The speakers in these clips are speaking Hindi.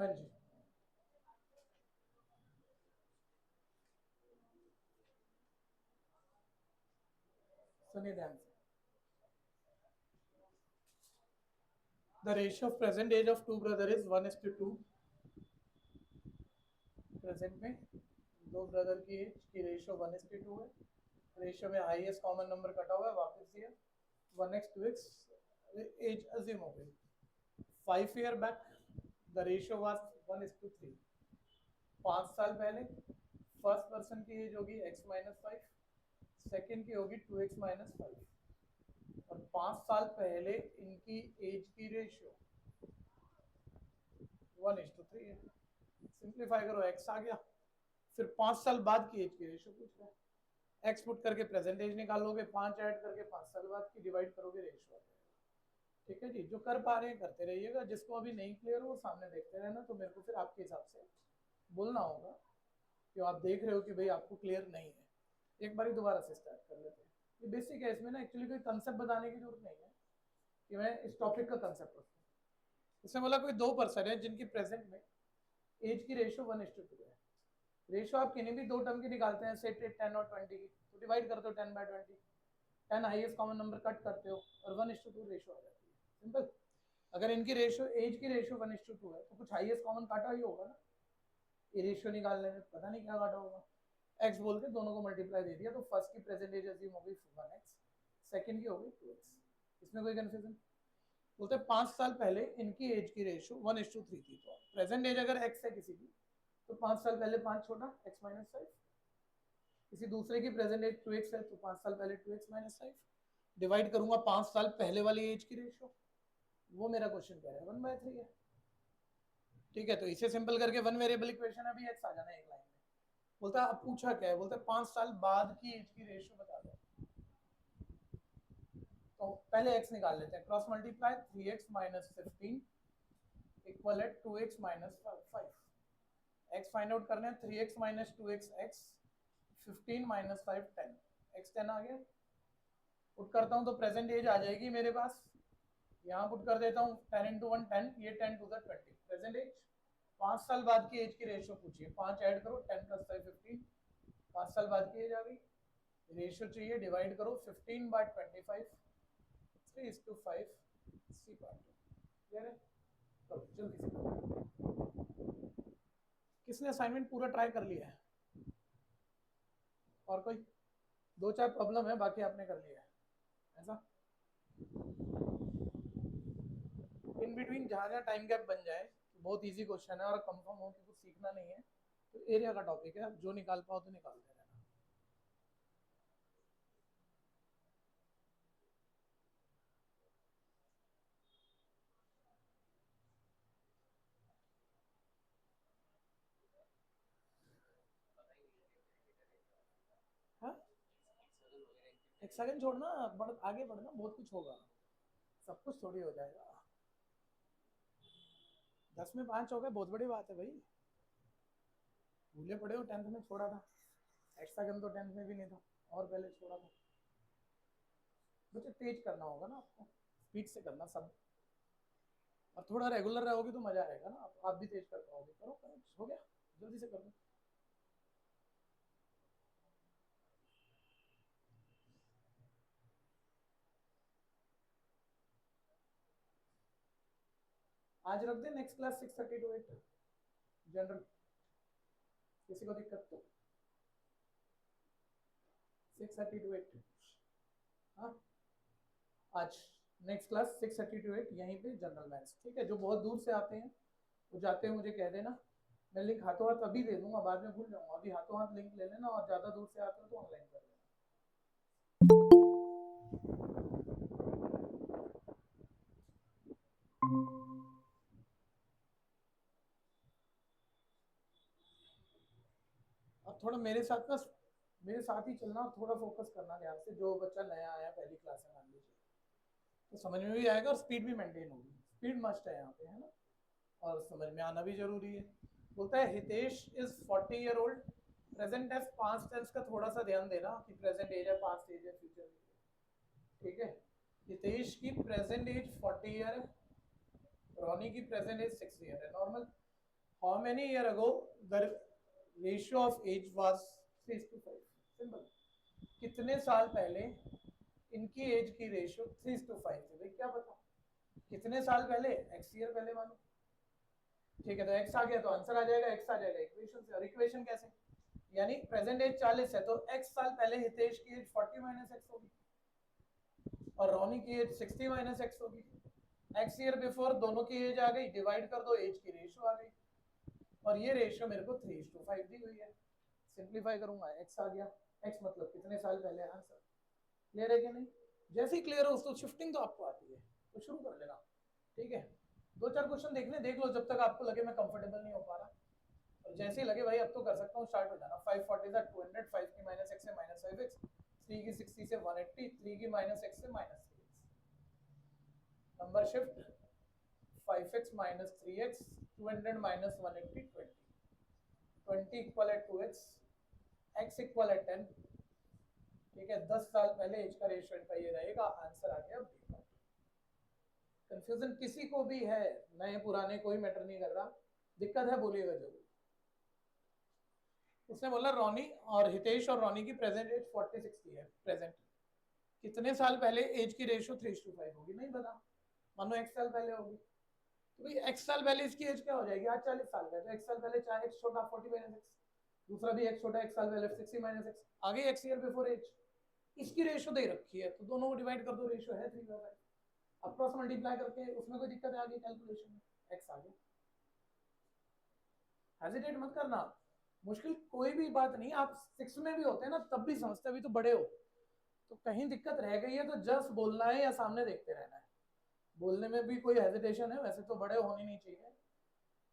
हाँ जी, सुनिए ध्यान से। The ratio of present age of two brother is 1:2। Present में दो ब्रदर की एज की रेशियो 1:2 है। रेशियो में हाईएस्ट कॉमन नंबर कटा हुआ है, वापस दिया 1x 2x। एज अज्यूम हो गई। 5 year back the ratio was 1:3। 5 साल पहले फर्स्ट पर्सन की एज होगी x-5, सेकेंड की होगी 2x-5, और 5 साल पहले इनकी एज की रेशियो 1:3 है। सिंप्लीफाई करो, x आ गया। फिर 5 साल बाद की एज की रेशियो पूछ रहा है। x पुट करके प्रेजेंट एज निकालोगे, 5 ऐड करके 5 साल बाद की डिवाइड करोगे, रेशियो आ जाएगा। ठीक है जी, जो कर पा रहे हैं करते रहिएगा, जिसको अभी नहीं क्लियर हो वो सामने देखते रहना, तो मेरे को फिर आपके हिसाब से बोलना होगा कि आप देख रहे हो कि भाई आपको क्लियर नहीं है। एक बार दोबारा से स्टार्ट कर लेते हैं। ये बेसिक है, इसमें ना एक्चुअली कोई कंसेप्ट बताने की जरूरत नहीं है कि मैं इस टॉपिक का कंसेप्ट रखूँ। इसमें बोला कोई दो पर्सन है जिनकी प्रेजेंट में एज की रेशियो 1:2 है। रेशियो आप किन्हीं भी दो टर्म की निकालते हैं, सेट 10 और 20 की, तो डिवाइड करते हो 10/20। 10 हाईएस्ट कॉमन नंबर कट करते हो और 1:2 रेशियो आ जाती है। सिंपल। अगर इनकी रेशियो एज की रेशियो 1:2 है तो कुछ हाईएस्ट कॉमन काटा ही होगा ना। ये रेशियो निकालने में पता नहीं क्या काटा होगा। एक्स बोल के दोनों को मल्टीप्लाई दे दिया, तो फर्स्ट की प्रेजेंट एज अज्यूम हो गई 1x, सेकंड की हो गई 2x। इसमें कोई कंफ्यूजन? बोलते हैं 5 साल पहले इनकी एज की रेशियो 1:3 थी, तो प्रेजेंट एज अगर x है किसी की, तो 5 साल पहले 5 छोटा x-5। किसी दूसरे की प्रेजेंट एज 2x है, तो 5 साल पहले 2x-5 डिवाइड करूंगा 5 साल पहले वाली एज की रेशियो। वो मेरा क्वेश्चन कह रहा है 1/3 है। ठीक है, तो इसे सिंपल करके वन वेरिएबल इक्वेशन अभी एक्स आ जाना है एक लाइन में। बोलता है अब पूछा क्या है, बोलता है 5 साल बाद की एज की रेशियो बता दो। तो पहले एक्स निकाल लेते हैं, क्रॉस मल्टीप्लाई 3x-15 इक्वल है 2x-5। एक्स फाइंड आउट करने हैं, 3x-2x x, 15 - 5 10। x 10 आ गया। पुट करता हूँ तो प्रेजेंट एज आ जाएगी मेरे पास। यहाँ पुट कर देता हूँ 10 × 1 10, ये 10 × 20 प्रेजेंट एज। 5 साल बाद की एज की रेशियो पूछिए, 5 ऐड करो, 10 + 5 15। 5 साल बाद की एज आ गई। रेशियो चाहिए, डिवाइड करो 15/25, 3:5 सी पार्ट। क्लियर है? चलो जल्दी से करो। किसने असाइनमेंट पूरा ट्राई कर लिया है? और कोई? दो चार प्रॉब्लम है, बाकी आपने कर लिया है ऐसा? इन बिटवीन जहाँ जहाँ टाइम गैप बन जाए, तो बहुत इजी क्वेश्चन है और कंफर्म हो कि कुछ सीखना नहीं है, तो एरिया का टॉपिक है, जो निकाल पाओ तो निकालते रहना। हाँ, एक सेकंड छोड़ना, आगे बढ़ना, बहुत कुछ होगा। सब कुछ थोड़ी हो जाएगा। 10 में 5 हो गए, बहुत बड़ी बात है भाई। भूले पड़े हो, 10th में छोड़ा था। एक्स्ट्रा गन तो 10th में भी नहीं था, और पहले छोड़ा था। बच्चे तेज करना होगा ना आपको, स्पीड से करना सब। और थोड़ा रेगुलर रहोगे तो मजा आएगा ना, आप भी तेज कर पाओगे। करो करो, हो गया, जल्दी से कर दो। आज रख दे नेक्स्ट क्लास 6:30 to 8 जनरल। किसी को दिक्कत तो? 6:30 to 8। हाँ, आज नेक्स्ट क्लास 6:30 to 8 यहीं पे जनरल मैथ्स। ठीक है, जो बहुत दूर से आते हैं वो जाते हैं मुझे कह देना, मैं लिंक हाथों हाथ अभी दे दूंगा, बाद में भूल जाऊंगा। अभी हाथों हाथ लिंक ले लेना, और ज़्यादा दूर से आते हो तो ऑनलाइन कर लेना। अब थोड़ा मेरे साथ ना, मेरे साथ ही चलना, थोड़ा फोकस करना ध्यान से। जो बच्चा नया आया पहली क्लास में मान लीजिए, तो समझ में भी आएगा और स्पीड भी मेंटेन होगी। स्पीड मस्ट है यहाँ पे, है ना, और समझ में आना भी जरूरी है। बोलता है Hitesh is 40 year old. Present tense past tense का थोड़ा सा ध्यान देना कि प्रेजेंट एज है, पास्ट एज है, फ्यूचर एज है। ठीक है, हितेश की प्रेजेंट एज 40 ईयर है, रोनी की प्रेजेंट एज 6 ईयर है। Normal. How many year ago the ratio of age was 3:5? Simple. कितने साल पहले इनकी एज की रेशियो 3:5 थी? भाई क्या पता कितने साल पहले, x ईयर पहले मानो। ठीक है, तो x आ गया तो आंसर आ जाएगा, x आ जाएगा इक्वेशन से। और इक्वेशन कैसे, यानी प्रेजेंट एज 40 है तो x साल पहले हितेश की एज 40 माइनस एक्स होगी और रोनी की एज 60 माइनस एक्स होगी। x ईयर बिफोर दोनों की एज आ गई, डिवाइड कर दो, एज की रेशियो आ गई और ये रेशियो मेरे को 3:5 दी हुई है। सिंप्लीफाई करूंगा, x आ गया, x मतलब कितने साल पहले। आंसर क्लियर है कि नहीं? जैसे ही क्लियर हो उसको शिफ्टिंग तो आपको आती है, तो शुरू कर लेना। ठीक है, 2-4 क्वेश्चन देख लो जब तक आपको लगे मैं कंफर्टेबल नहीं हो पा रहा, और जैसे ही लगे भाई अब तो कर सकता हूँ, स्टार्ट हो जाना। 540 था 200, 5 की माइनस एक्स से माइनस 5x, 3 की 60 से 180, 3 की माइनस एक्स से minus 3x। Number shift 5x minus 3x, 200 minus 180, 20, 20 equal है 2x, x इक्वल है 10। ठीक है, 10 साल पहले एज का रेशियो इनका ये रहेगा। आंसर आ गया बी। कंफ्यूजन किसी को भी है, नए पुराने कोई मैटर नहीं कर रहा, दिक्कत है बोलिएगा जरूर। उसने बोला रोनी और हितेश और रोनी की प्रेजेंट एज 40-60 है। प्रेजेंट कितने साल पहले एज की रेशियो 3:5 होगी? नहीं पता, मानो x साल पहले होगी। तो भाई x साल पहले इसकी एज क्या हो जाएगी? आज 40 साल का है तो x साल पहले चाहे x छोटा 40 माइनस एक्स, दूसरा भी x छोटा, x साल पहले 60 माइनस एक्स, आगे x ईयर बिफोर एज। इसकी रेशियो दे रखी है तो दोनों को डिवाइड कर दो, रेशियो है 3/5। अब क्रॉस मल्टीप्लाई करके उसमें कोई दिक्कत है आगे कैलकुलेशन में? x आ गया। हेजिटेट मत करना, मुश्किल कोई भी बात नहीं। आप 6 में भी होते हैं ना तब भी समझते, अभी तो बड़े हो, तो कहीं दिक्कत रह गई है तो जस्ट बोलना है या सामने देखते रहना है। बोलने में भी कोई हेजिटेशन है, वैसे तो बड़े होने नहीं चाहिए,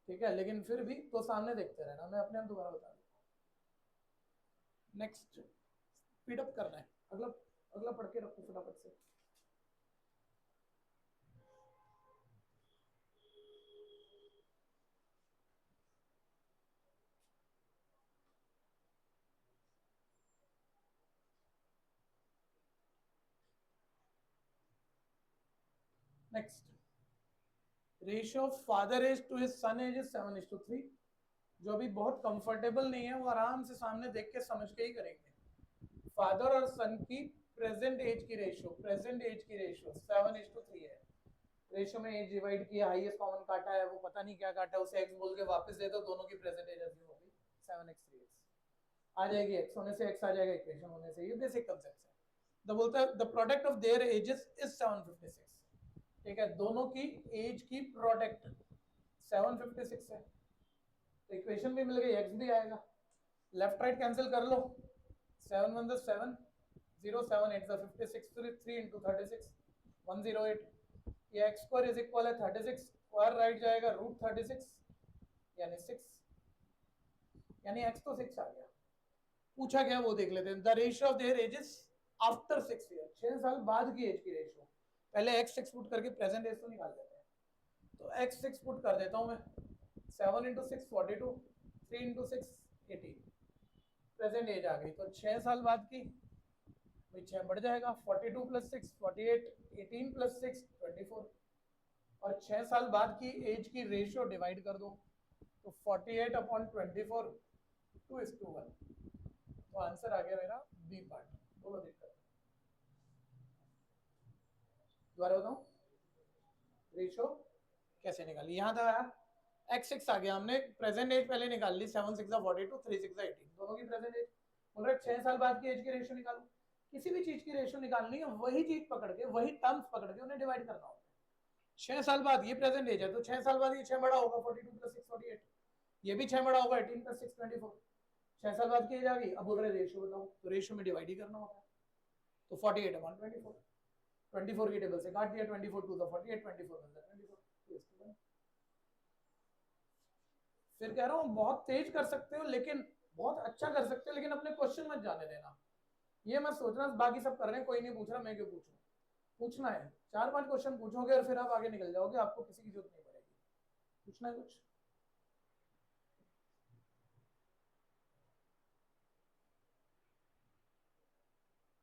ठीक है, लेकिन फिर भी तो सामने देखते रहना। मैं अपने आप दोबारा बता दूँ। नेक्स्ट स्पीड अप करना है, अगला अगला पढ़ के रखो फटाफट से। Next, ratio of father age to his son age is 7:3। जो अभी बहुत कंफर्टेबल नहीं है वो आराम से सामने देख के समझ के ही करेंगे। फादर और सन की प्रेजेंट एज की रेशियो, प्रेजेंट एज की रेशियो 7:3 है। रेशियो में एज डिवाइड किया, हाईएस्ट कॉमन काटा है, वो पता नहीं क्या काटा, उसे एक्स बोल के वापस दे दो, दोनों की प्रेजेंट एज अज्यूम होगी 7x 3x। आ जाएगी एक्स होने से एक्स आ जाएगा, इक्वेशन होने से। ये बेसिक कांसेप्ट है। द बोलता है the product of their edges is 756। ठीक है, दोनों की एज की प्रोडक्ट 756 है, तो इक्वेशन भी मिल गई, एक्स भी आएगा। लेफ्ट राइट कैंसिल कर लो, 7 1 द 7, 0 7 8 द 56, 3 into 36 108। ये एक्स स्क्वायर इज इक्वल है 36, स्क्वायर राइट जाएगा √36 यानी 6, यानी एक्स तो 6 आ गया। पूछा गया वो देख लेते हैं। The ratio of their edges after 6 year, 6 साल बाद की एज की रेशियो। पहले एक्स 6 पुट करके प्रेजेंट एज तो निकाल देते हैं, तो एक्स 6 पुट कर देता हूं मैं, 7 into 6 42, 3 into 6 18, प्रेजेंट एज आ गई। तो 6 साल बाद की, भाई 6 बढ़ जाएगा, 42 + 6 48, 18 + 6 24, और 6 साल बाद की एज की रेशियो डिवाइड कर दो, तो 48/24 2:1। तो आंसर आ गया मेरा बी पार्ट। बोलो दिक्कत दोबारा बताऊं, रेशियो कैसे निकाली? यहाँ था यार, x6 आ गया, हमने प्रेजेंट एज पहले निकाल ली, 7 6 42, 3 6 18, दोनों की प्रेजेंट एज। बोल रहे 6 साल बाद की एज की रेशियो निकालो। किसी भी चीज की रेशियो निकालनी है, वही चीज पकड़ के, वही टर्म्स पकड़ के उन्हें डिवाइड करना होता है। 6 साल बाद ये प्रेजेंट एज है तो 6 साल बाद ये 6 बड़ा होगा, 42 + 6 48, ये भी 6 बड़ा होगा, 18 + 6 24। 6 साल बाद की एज आ गई, अब बोल रहे रेशियो बताओ, तो रेशियो में डिवाइड ही करना होता है। तो 48/24, 24 की टेबल से काट दिया, 24 2 द 48, 24 1 द 24। फिर कह रहा हूँ बहुत तेज कर सकते हो, लेकिन बहुत अच्छा कर सकते हो, लेकिन अपने क्वेश्चन मत जाने देना। ये मत सोचना बाकी सब कर रहे हैं कोई नहीं पूछ रहा, मैं क्यों पूछूं। पूछना है, 4-5 क्वेश्चन पूछोगे और फिर आप आगे निकल जाओगे, आपको किसी की जरूरत नहीं पड़ेगी। पूछना है कुछ?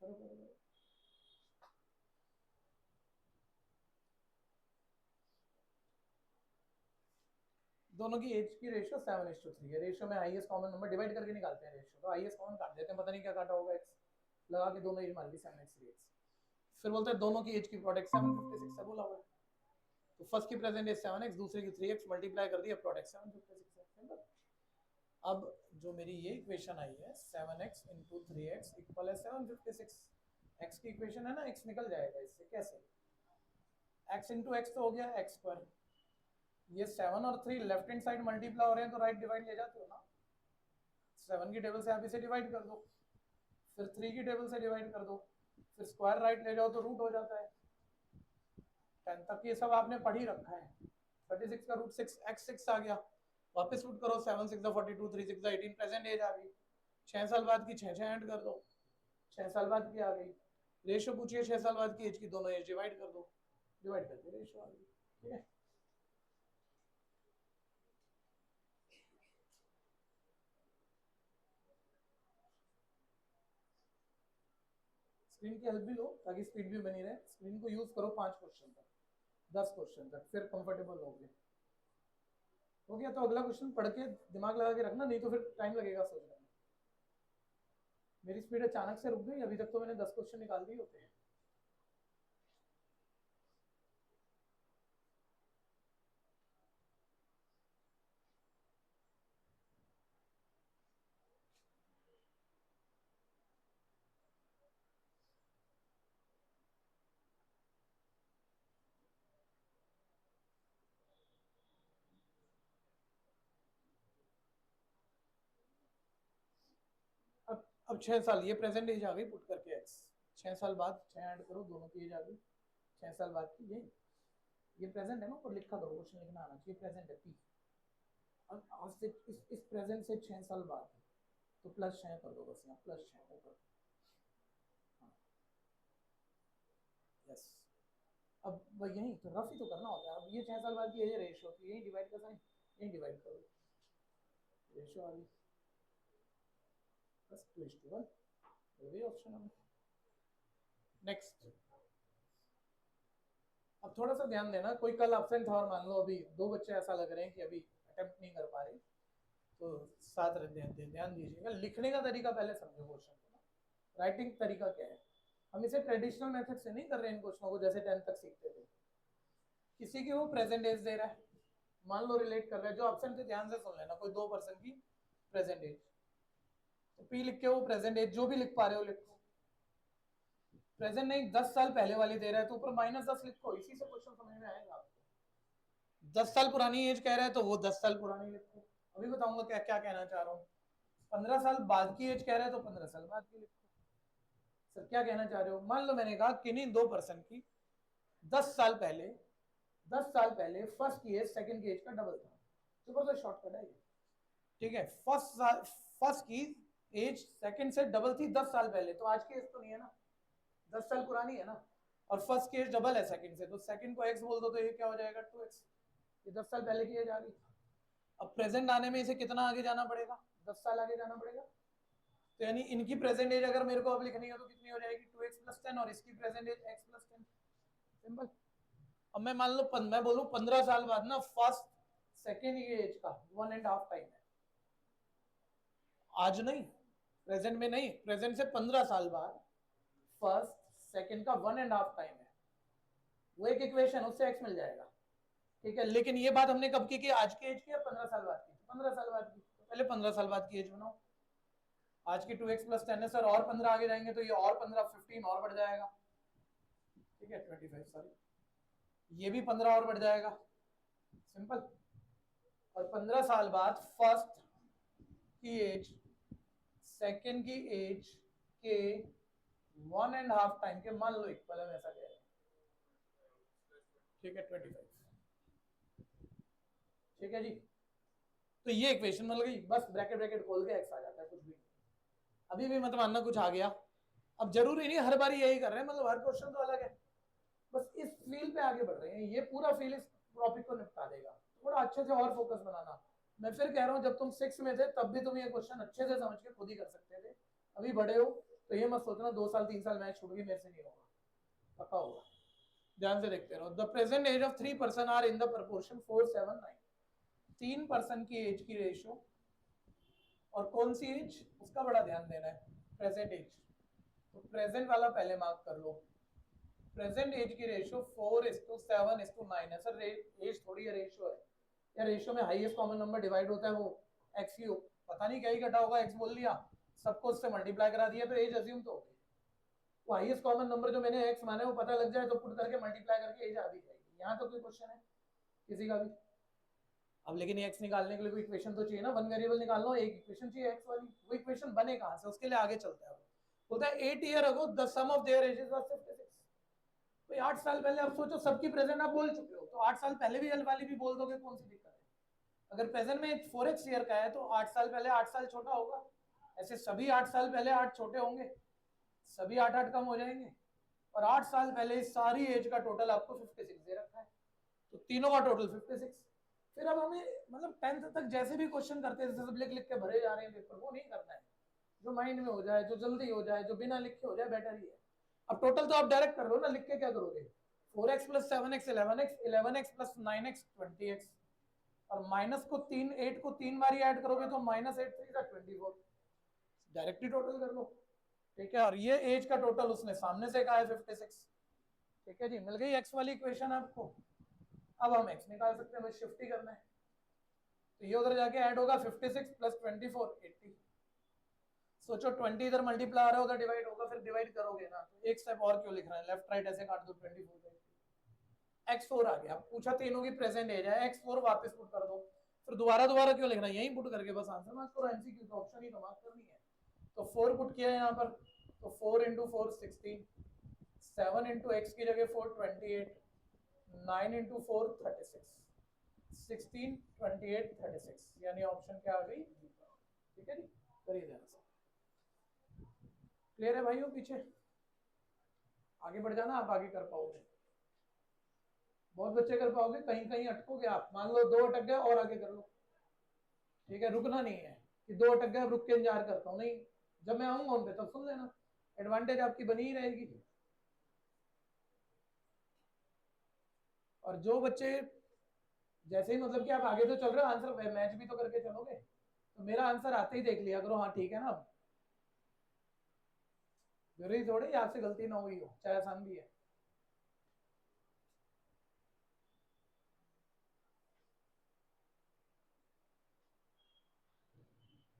करो करो करो। दोनों की एज की रेशियो 7:3 है। रेशियो में हाईएस्ट कॉमन नंबर डिवाइड करके निकालते हैं रेशियो, तो हाईएस्ट कॉमन काट देते हैं, पता नहीं क्या काटा होगा एक्स, लगा के दोनों एज मान ली 7:3। फिर बोलते हैं दोनों की एज की प्रोडक्ट 756 है बोला हुआ है, तो फर्स्ट की प्रेजेंट एज 7x, दूसरे की 3x, मल्टीप्लाई कर दिया, प्रोडक्ट 756 है, सिंपल। अब जो मेरी ये इक्वेशन आई है 7x इंटू 3x इक्वल है 756, x की इक्वेशन है ना, x निकल जाएगा इससे, कैसे, x इंटू एक्स तो हो गया x स्क्वायर, ये 7 और 3 लेफ्ट हैंड साइड मल्टीप्लाई हो रहे हैं तो राइट डिवाइड ले जाते हो ना, 7 की टेबल से आप इसे डिवाइड कर दो, फिर 3 की टेबल से डिवाइड कर दो, फिर स्क्वायर राइट ले जाओ तो रूट हो जाता है। 10 तक ये सब आपने पढ़ ही रखा है। 36 का रूट 6 x 6 आ गया, वापस रूट करो, 7 6 42, 3 6 18, प्रेजेंट एज आ गई, 6 साल बाद की 6 ऐड कर दो, 6 साल बाद की आ गई, रेशियो पूछिए 6 साल बाद की एज की, दोनों एज डिवाइड कर दो, डिवाइड करके रेशियो आ गई, ठीक है। स्क्रीन की हेल्प भी लो ताकि स्पीड भी बनी रहे, स्क्रीन को यूज करो 5 क्वेश्चन तक, 10 क्वेश्चन तक, फिर कंफर्टेबल हो गए, हो गया तो अगला क्वेश्चन पढ़ के दिमाग लगा के रखना, नहीं तो फिर टाइम लगेगा सोचने में। मेरी स्पीड अचानक से रुक गई, अभी तक तो मैंने 10 क्वेश्चन निकाल दिए होते हैं। अब 6 साल, ये प्रेजेंट एज आ गई, पुट करके एक्स, 6 साल बाद 6 ऐड करो, दोनों की एज आ गई 6 साल बाद की, ये प्रेजेंट है ना, ऊपर लिखा करो, क्वेश्चन लिखना आना चाहिए, प्रेजेंट है पी। अब आज से इस प्रेजेंट से 6 साल बाद, तो प्लस 6 कर दो बस, यहाँ प्लस 6 ऊपर, यस। अब यही तो रफ ही तो करना होता है, अब ये 6 साल बाद की एज रेशियो, तो यही डिवाइड का साइन, यही डिवाइड करो, रेशियो आ गई, बस 2:1, वही ऑप्शन है। नेक्स्ट, अब थोड़ा सा ध्यान देना, कोई कल एब्सेंट था और मान लो अभी 2 बच्चे ऐसा लग रहे हैं कि अभी अटेम्प्ट नहीं कर पा रहे, तो साथ ध्यान दीजिएगा, लिखने का तरीका पहले समझो क्वेश्चन को, राइटिंग तरीका क्या है, हम इसे ट्रेडिशनल मेथड से नहीं कर रहे हैं इन क्वेश्चनों को जैसे 10th तक सीखते थे। किसी की वो प्रेजेंट एज दे रहा है, मान लो रिलेट कर रहा है, जो ऑप्शन थे ध्यान से सुन लेना, कोई 2 पर्सन की प्रेजेंट एज, तो पी लिख के वो प्रेजेंट एज जो भी लिख पा रहे हो लिखो, प्रेजेंट नहीं 10 साल पहले वाली दे रहा है तो ऊपर -10 लिखो, इसी से क्वेश्चन समझ में आएगा आपको। 10 साल पुरानी एज कह रहा है तो वो 10 साल पुरानी लिखो, अभी बताऊंगा क्या क्या कहना चाह रहा हूँ। 15 साल बाद की एज कह रहा है तो 15 साल बाद की लिखो। सर क्या कहना चाह रहे हो, मान लो मैंने कहा किन्हीं 2 पर्सन की 10 साल पहले, 10 साल पहले फर्स्ट की एज सेकंड की एज का डबल था, जबरदस्त शॉर्टकट है ये, ठीक है। फर्स्ट की एज सेकंड से डबल थी 10 साल पहले, तो आज की एज तो नहीं है ना, 10 साल पुरानी है ना, और फर्स्ट की एज डबल है सेकंड से, तो सेकंड को एक्स बोल दो तो ये क्या हो जाएगा 2x, ये 10 साल पहले की एज आ गई। अब प्रेजेंट आने में इसे कितना आगे जाना पड़ेगा, 10 साल आगे जाना पड़ेगा, तो यानी इनकी प्रेजेंट एज अगर मेरे को अब लिखनी है तो कितनी हो जाएगी 2x + 10, और इसकी प्रेजेंट एज x + 10, सिंपल। अब मैं मान लो मैं बोलूं 15 साल बाद ना, फर्स्ट सेकंड की एज का 1.5 टाइम है, आज नहीं, प्रेजेंट में नहीं, प्रेजेंट से 15 साल बाद फर्स्ट सेकंड का 1.5 टाइम है, वो एक इक्वेशन, उससे x मिल जाएगा, ठीक है। लेकिन ये बात हमने कब की आज की एज की या 15 साल बाद की, 15 साल बाद की, तो पहले 15 साल बाद की एज बनाओ, आज की 2x + 10 है सर, और 15 आगे जाएंगे तो ये और 15 15 और बढ़ जाएगा, ठीक है 25 सॉरी, ये भी 15 और बढ़ जाएगा, सिंपल। और 15 साल बाद फर्स्ट की एज सेकंड की एज के 1.5 टाइम के, मान लो इक्वल है, ऐसा कह रहे हैं, ठीक है 25, ठीक है जी। तो ये इक्वेशन मिल गई, बस ब्रैकेट ब्रैकेट खोल के एक्स आ जाता है, कुछ भी नहीं, अभी भी मत मानना कुछ आ गया। अब जरूरी नहीं हर बार यही कर रहे हैं, मतलब हर क्वेश्चन तो अलग है, बस इस फील्ड पे आगे बढ़ रहे हैं, ये पूरा फील्ड इस टॉपिक को निपटा देगा, थोड़ा अच्छे से और फोकस बनाना। मैं फिर कह रहा हूँ जब तुम 6 में थे तब भी तुम ये क्वेश्चन अच्छे से समझ के खुद ही कर सकते थे, अभी बड़े हो तो ये मत सोचना 2 साल 3 साल मैच छूट गई मेरे से नहीं होगा, पक्का होगा, ध्यान से देखते रहो। The present age of 3 person are in the proportion 4 7 9, 3 person की एज की रेशियो, और कौन सी एज, उसका बड़ा ध्यान देना है, प्रेजेंट एज। तो प्रेजेंट वाला पहले मार्क कर लो। प्रेजेंट एज की रेशियो 4:7:9 है। सर एज थोड़ी है, रेशियो है। या रेशियो में हाईएस्ट कॉमन नंबर डिवाइड होता है वो एक्स ही हो, पता नहीं क्या ही घटा होगा, एक्स बोल लिया, सबको उससे मल्टीप्लाई करा दिया, तो एज अज्यूम तो हो गई। वो हाईएस्ट कॉमन नंबर जो मैंने एक्स माना है वो पता लग जाए तो पुट करके मल्टीप्लाई करके एज आ भी जाएगी। यहाँ तो कोई क्वेश्चन है किसी का भी? अब लेकिन एक्स निकालने के लिए कोई इक्वेशन तो चाहिए ना, वन वेरिएबल निकालना हो, एक इक्वेशन चाहिए एक्स वाली, वो इक्वेशन बने कहाँ से, उसके लिए आगे चलता है। बोलता है 8 year ago the sum of their ages was 56। भाई 8 साल पहले, आप सोचो सबकी प्रेजेंट आप बोल चुके हो, तो 8 साल पहले भी एल वाली भी बोल दोगे, कौन सी दिक्कत है? अगर प्रेजेंट में 4x ईयर का है तो 8 साल पहले 8 साल छोटा होगा, ऐसे सभी 8 साल पहले 8 छोटे होंगे, सभी 8 कम हो जाएंगे। और 8 साल पहले सारी एज का टोटल आपको 56 दे रखा है, तो तीनों का टोटल 56। फिर अब हमें मतलब 10th तक जैसे भी क्वेश्चन करते हैं, जैसे सब लिख लिख के भरे जा रहे हैं पेपर, वो नहीं करना है। जो माइंड में हो जाए, जो जल्दी हो जाए, जो बिना लिखे हो जाए, बेटर ही है। अब टोटल तो आप डायरेक्ट कर लो ना, लिख के क्या करोगे? 4x + 7x 11x, 11x + 9x 20x, और माइनस को 8 को 3 बार ऐड करोगे तो -8 3 24, डायरेक्ट ही टोटल कर लो। ठीक है, और ये एज का टोटल उसने सामने से कहा है 56। ठीक है जी, मिल गई एक्स वाली इक्वेशन आपको। अब हम एक्स निकाल सकते हैं, बस शिफ्ट ही करना है। तो ये उधर जाके ऐड होगा, 56 + 24 80। सोचो 20 इधर मल्टीप्लाई आ रहा है, उधर डिवाइड होगा, फिर डिवाइड करोगे ना, तो एक स्टेप और क्यों लिख रहे हैं, लेफ्ट राइट ऐसे काट दो, 24 x4 आ गया। पूछा तीनों की प्रेजेंट एज है, x4 वापस पुट कर दो, फिर दोबारा दोबारा क्यों लिखना है, यहीं पुट करके बस आंसर मार्क करो, एमसीक्यू का ऑप्शन ही तो मार्क करनी है। तो 4 पुट किया है यहाँ पर, तो 4 × 4 16, 7 × x की जगह 4 28, 9 × 4 36, 16 28 36, यानी ऑप्शन क्या आ गई? ठीक है जी, करिए ध्यान से। क्लियर है भाइयों? पीछे आगे बढ़ जाना, आप आगे कर पाओगे, बहुत बच्चे कर पाओगे, कहीं कहीं अटकोगे आप। मान लो 2 अटक गए, और आगे कर लो। ठीक है, रुकना नहीं है कि 2 अटक गए रुक के इंतजार करता हूँ, नहीं, जब मैं आऊंगा उन पे तब सुन लेना, एडवांटेज आपकी बनी ही रहेगी। और जो बच्चे जैसे ही मतलब कि आप आगे तो चल रहे हो, आंसर मैच भी तो करके चलोगे, तो मेरा आंसर आते ही देख लिया करो, हाँ ठीक है ना। जरूरी थोड़ी आपसे गलती ना हुई हो, चाहे आसान भी है।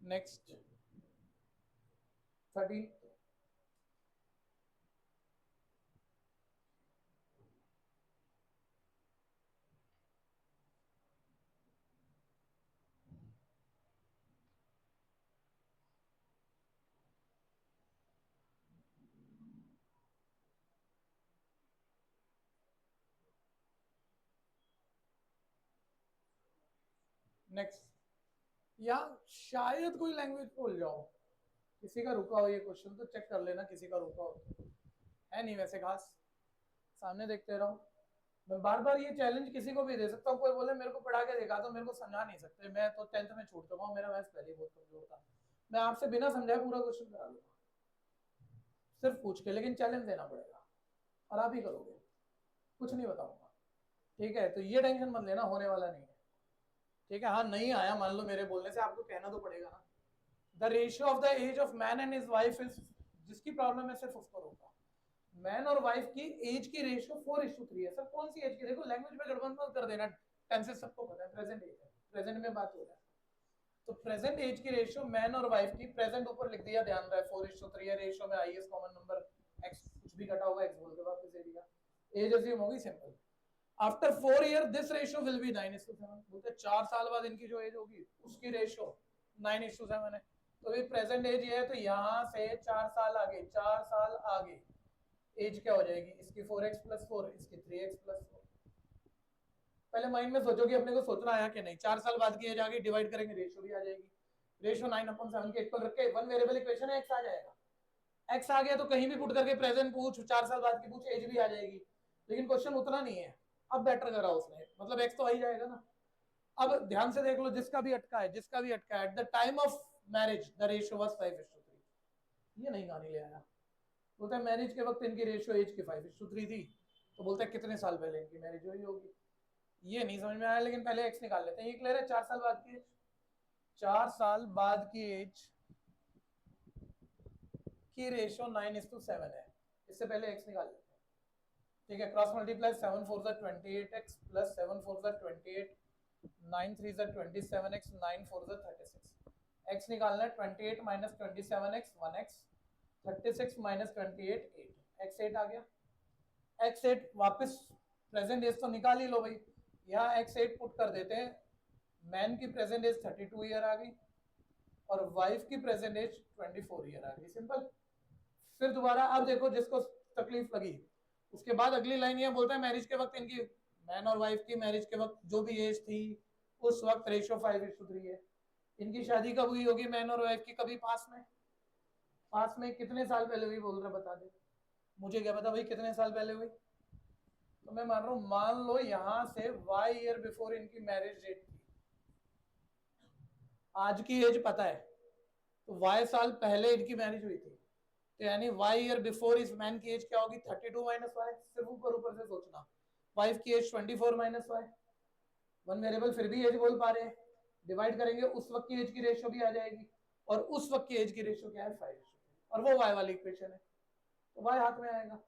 नेक्स्ट 13। नेक्स्ट, या शायद कोई लैंग्वेज भूल जाओ, किसी का रुका हो ये क्वेश्चन तो चेक कर लेना, किसी का रुका हो, है नहीं वैसे खास, सामने देखते रहो। मैं बार बार ये चैलेंज किसी को भी दे सकता हूँ, कोई बोले मेरे को पढ़ा के देखा तो मेरे को समझा नहीं सकते, मैं तो 10th में छूट चुका हूँ, मेरा मैथ्स पहले ही बहुत कमजोर था, मैं आपसे बिना समझाए पूरा क्वेश्चन करा लूंगा सिर्फ पूछ के, लेकिन चैलेंज देना पड़ेगा और आप ही करोगे, कुछ नहीं बताऊंगा। ठीक है, तो ये टेंशन मत लेना, होने वाला नहीं है। ठीक है, हाँ नहीं आया मान लो मेरे बोलने से, आपको कहना तो पड़ेगा ना। The ratio of the age of man and his wife is, जिसकी प्रॉब्लम है सिर्फ उसको रोका, मैन और वाइफ की एज की रेशियो 4:3 है। सर कौन सी एज की? देखो लैंग्वेज में गड़बड़ मत कर देना, टेंसेस सबको पता है, प्रेजेंट एज है, प्रेजेंट में बात हो रहा है। तो प्रेजेंट एज की रेशियो मैन और वाइफ की, प्रेजेंट ऊपर लिख दिया, ध्यान रहा है 4:3 है, रेशियो में हाईएस्ट कॉमन नंबर एक्स, कुछ भी घटा होगा एक्स बोल के वापस दे दिया, एज अज्यूम होगी simple. After 4 year this ratio will be 9:7, बोलते 4 साल बाद इनकी जो एज होगी उसकी रेशियो 9:7 है। तो ये प्रेजेंट एज ये है, तो यहाँ से 4 साल आगे, 4 साल आगे एज क्या हो जाएगी इसकी? 4x + 4, इसकी 3x + 4। पहले माइंड में सोचो कि अपने को सोचना आया कि नहीं, 4 साल बाद की एज आ गई, डिवाइड करेंगे रेशियो भी आ जाएगी, रेशियो 9/7 के इक्वल रख के वन वेरिएबल इक्वेशन है, एक्स आ जाएगा। एक्स आ गया तो कहीं भी पुट करके प्रेजेंट पूछ, 4 साल बाद की पूछ, एज भी आ जाएगी। लेकिन क्वेश्चन उतना नहीं है, अब बेटर करा उसने, मतलब एक्स तो आ ही जाएगा ना। अब ध्यान से देख लो, जिसका भी अटका है, जिसका भी अटका है, at the time of marriage the ratio was 5:3। ये नहीं गानी ले आया, बोलता है मैरिज के वक्त इनकी रेशियो एज की 5:3 थी, तो बोलता है कितने साल पहले इनकी मैरिज हुई होगी? ये नहीं समझ में आया, लेकिन पहले एक्स निकाल लेते हैं। ये क्लियर है? 4 साल बाद की एज, 4 साल बाद की एज की रेशियो 9:7 है। इससे पहले एक्स निकाल लेते हैं। ठीक है, क्रॉस मल्टीप्लाई 7 4 ज़ा 28x प्लस 7 4 ज़ा 28, 9 3 ज़ा 27x, 9 4 ज़ा 36। एक्स निकालना है, 28 minus 27x 1x, 36 minus 28 8, x 8 आ गया। x 8 वापस प्रेजेंट एज तो निकाल ही लो भाई, यहाँ x 8 पुट कर देते हैं। मैन की प्रेजेंट एज 32 ईयर आ गई और वाइफ की प्रेजेंट एज 24 ईयर आ गई। सिंपल। फिर दोबारा अब देखो, जिसको तकलीफ लगी, उसके बाद अगली लाइन ये बोलता है मैरिज के वक्त इनकी, मैन और वाइफ की मैरिज के वक्त जो भी एज थी उस वक्त रेशियो 5:3 है। इनकी शादी कब हुई होगी मैन और वाइफ की? कभी पास में। पास में कितने साल पहले हुई बोल रहे, बता दे मुझे, क्या पता भाई कितने साल पहले हुई। तो मैं मान रहा हूं, मान लो यहां से y ईयर बिफोर इनकी मैरिज डेट थी, आज की एज पता है, तो y साल पहले इनकी मैरिज हुई थी, तो यानी y ईयर बिफोर इस मैन की एज क्या होगी? 32 माइनस वाई। सिर्फ ऊपर ऊपर से सोचना, वाइफ की age 24 minus y, one variable फिर भी एज बोल पा रहे हैं, डिवाइड करेंगे उस वक्त की एज की रेशियो भी आ जाएगी, और उस वक्त की एज की रेशियो क्या है? 5, और वो y वाली इक्वेशन है, तो y हाथ में आएगा।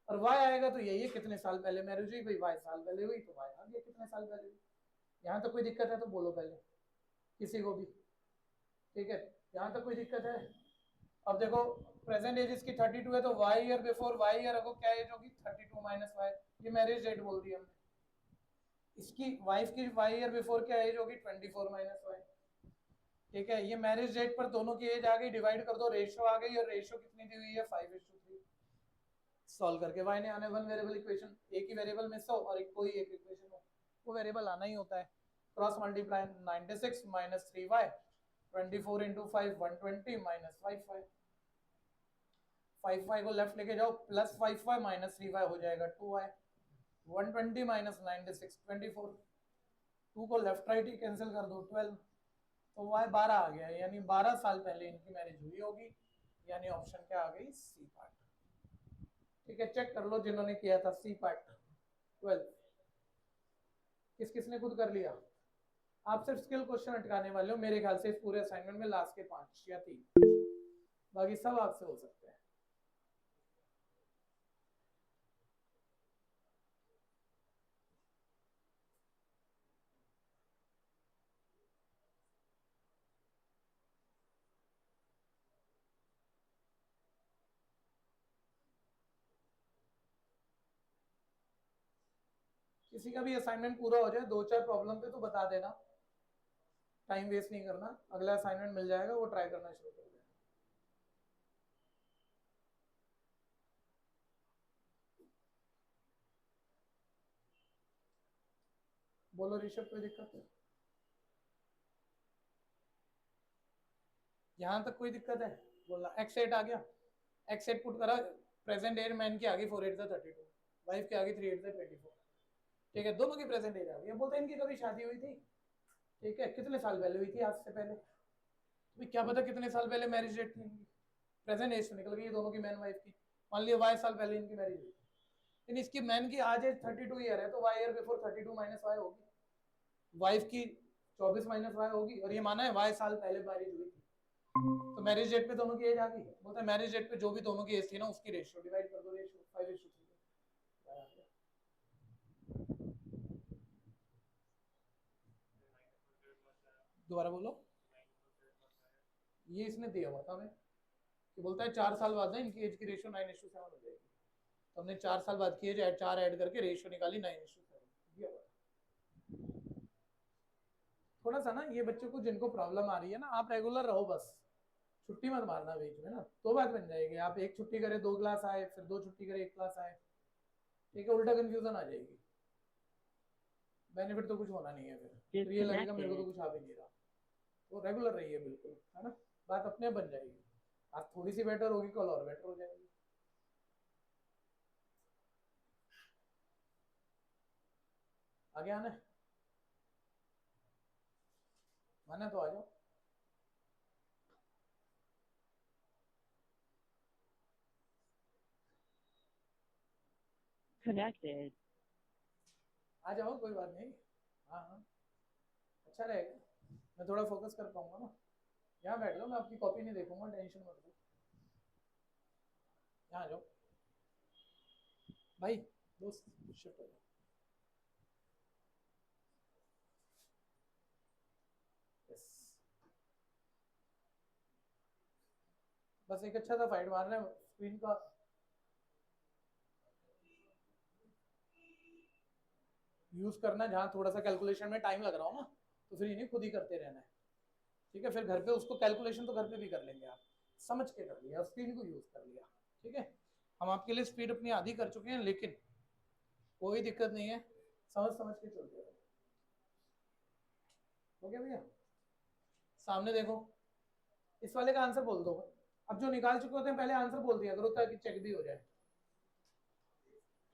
और y आएगा तो यही है, कितने साल पहले मैरिज हुई भाई? y साल पहले हुई, तो y आ गया कितने साल पहले हुई। यहाँ तक कोई दिक्कत है तो बोलो पहले, किसी को भी। ठीक है, यहाँ तक कोई दिक्कत है? अब देखो, प्रेजेंट एज इसकी 32 है, तो y year before y year ago क्या एज होगी? 32 माइनस वाई। ये मैरिज डेट बोल दी हमने। इसकी वाइफ की y ईयर बिफोर क्या एज होगी? 24 माइनस वाई। ठीक है, ये मैरिज डेट पर दोनों की एज आ गई, डिवाइड कर दो, रेशियो आ गई, और रेशियो कितनी दी हुई है? 5:3। सॉल्व करके y ने आने वन वेरिएबल इक्वेशन, एक ही वेरिएबल मिस हो और एक कोई एक इक्वेशन हो, वो वेरिएबल आना ही होता है। Cross multiply 96 minus 3y, 24 into 5 120 minus 5y, 5y को लेफ्ट लेके जाओ, प्लस 5y माइनस 3y हो जाएगा 2y, 120 माइनस 96 24, 2 को लेफ्ट राइट ही कैंसिल कर दो 12, तो y 12 आ गया, यानी 12 साल पहले इनकी मैरिज हुई होगी, यानी ऑप्शन क्या आ गई? C part. ठीक है, चेक कर लो जिन्होंने किया था सी पार्ट 12, किस किसने खुद कर लिया। आप सिर्फ स्किल क्वेश्चन अटकाने वाले हो मेरे ख्याल से इस पूरे असाइनमेंट में, लास्ट के 5 या 3, बाकी सब आपसे हो सकते हैं। किसी का भी असाइनमेंट पूरा हो जाए, 2-4 प्रॉब्लम पे तो बता देना, टाइम वेस्ट नहीं करना, अगला असाइनमेंट मिल जाएगा, वो ट्राई करना शुरू कर देना। बोलो ऋषभ, कोई दिक्कत है? यहाँ तक कोई दिक्कत है? बोलना। x 8 आ गया, x 8 पुट करा, प्रेजेंट एज मैन की आ गई 4 8 32, वाइफ की आ गई 3 8 24। ठीक है, दोनों की प्रेजेंट एज आ गई। बोलते हैं इनकी कभी शादी हुई थी, ठीक है, कितने साल पहले हुई थी आज से पहले, तो क्या पता कितने साल पहले मैरिज डेट थी इनकी, प्रेजेंट एज निकल गई दोनों की मैन वाइफ की। मान लिया y साल पहले इनकी मैरिज हुई, लेकिन इसकी मैन की आज एज 32 ईयर है, तो y year before 32 minus y होगी, वाइफ की 24 माइनस y होगी, और ये माना है y साल पहले मैरिज हुई थी, तो मैरिज डेट पे दोनों की एज आ गई। बोलते हैं मैरिज डेट पे जो भी दोनों की एज थी ना, उसकी रेशियो डिवाइड कर दो, रेशियो 5:3। दोबारा बोलो। ये इसने दिया हुआ था हमें, कि बोलता है 4 साल बाद ना इनकी एज की रेशियो 9:7 हो जाएगी, तो हमने 4 साल बाद की एज 4 ऐड करके रेशियो निकाली 9:7 दिया हुआ था। थोड़ा सा ना ये बच्चों को जिनको प्रॉब्लम आ रही है ना, आप रेगुलर रहो बस, छुट्टी मत मारना बीच में ना, तो बात बन जाएगी। आप एक छुट्टी करे 2 क्लास आए, फिर 2 छुट्टी करे 1 क्लास आए, ठीक है, उल्टा कंफ्यूजन आ जाएगी, बेनिफिट तो कुछ होना नहीं है, फिर ये लगेगा मेरे को तो कुछ आ भी नहीं रहा। तो रेगुलर रहिए बिल्कुल, है ना, बात अपने बन जाएगी। आज थोड़ी सी बेटर होगी, कल और बेटर हो जाएगी। आगे आना है, आना तो आ जाओ। Connected. आ जाओ, कोई बात नहीं। हाँ हाँ, अच्छा रहेगा, मैं थोड़ा फोकस कर पाऊंगा ना। यहाँ बैठ जाओ, मैं आपकी कॉपी नहीं देखूंगा, टेंशन मत लो। यहाँ आ जाओ भाई, दोस्त शिफ्ट हो जाओ। यस, बस एक अच्छा सा फाइट मारना है स्क्रीन का। यूज करना है जहाँ थोड़ा सा कैलकुलेशन में टाइम लग रहा हो ना, तो फिर इन्हें खुद ही करते रहना है। ठीक है, फिर घर पे उसको कैलकुलेशन तो घर पे भी कर लेंगे आप, समझ के कर लिया, स्क्रीन को यूज कर लिया। ठीक है, हम आपके लिए स्पीड अपनी आधी कर चुके हैं, लेकिन कोई दिक्कत नहीं है, समझ समझ के चलते रहो। हो गया भैया? सामने देखो, इस वाले का आंसर बोल दो। अब जो निकाल चुके होते हैं पहले आंसर बोल दिया करो, ताकि चेक भी हो जाए।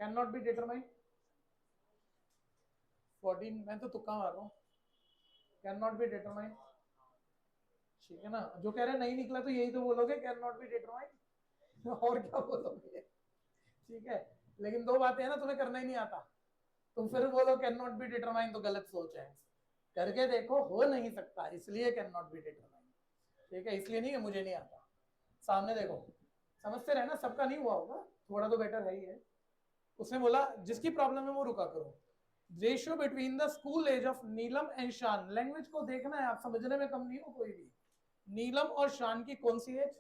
कैन नॉट बी डिटरमाइन 14, मैं तो तुक्का मार रहा हूँ। कैन नॉट बी डिटरमाइन, ठीक है ना? जो कह रहे हैं नहीं निकला तो यही तो बोलोगे, कैन नॉट बी डिटरमाइन। और क्या बोलोगे? ठीक है, लेकिन दो बातें हैं ना, तुम्हें करना ही नहीं आता, तुम फिर बोलो कैन नॉट बी डिटरमाइन, तो गलत सोच है। करके देखो, हो नहीं सकता, इसलिए कैन नॉट बी डिटरमाइन। ठीक है, इसलिए नहीं है मुझे नहीं आता। सामने देखो, समझते रहे ना, सबका नहीं हुआ होगा, थोड़ा तो बेटर है ही है। उसने बोला जिसकी प्रॉब्लम है वो रुका करो। Ratio between the school age of Neelam and Shaan, language को देखना है आप, समझने में कम नहीं हो कोई भी। नीलम और शान की कौन सी एज,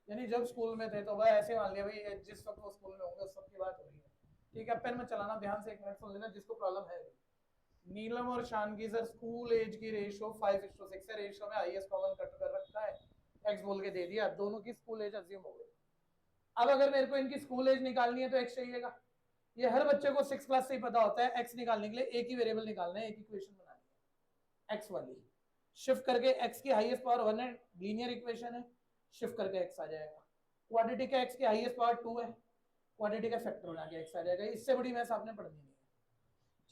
यानी जब स्कूल में थे, तो भाई ऐसे मान लिया भाई जिस वक्त वो स्कूल में होंगे उस वक्त की बात हो रही है। ठीक है, पेन में चलाना ध्यान से, एक मिनट सुन लेना जिसको प्रॉब्लम है। नीलम और शान की सर स्कूल एज की रेशियो 5:6 है, रेशियो में आईएस कॉमन कट कर रखा है, एक्स बोल के दे दिया, दोनों की स्कूल एज अज्यूम हो गई। अब अगर मेरे को इनकी स्कूल एज निकालनी है तो एक्स चाहिएगा। ये हर बच्चे को 6 क्लास से ही पता होता है, एक्स निकालने के लिए एक ही वेरिएबल निकालना है, एक इक्वेशन बनानी है एक्स वाली। शिफ्ट करके एक्स की हाईएस्ट पावर 1 है, लीनियर इक्वेशन है, शिफ्ट करके एक्स आ जाएगा। क्वाड्रेटिक का एक्स की हाईएस्ट पावर 2 है, क्वाड्रेटिक का फैक्टर बना के एक्स आ जाएगा। इससे बड़ी मैथ्स आपने पढ़नी नहीं है।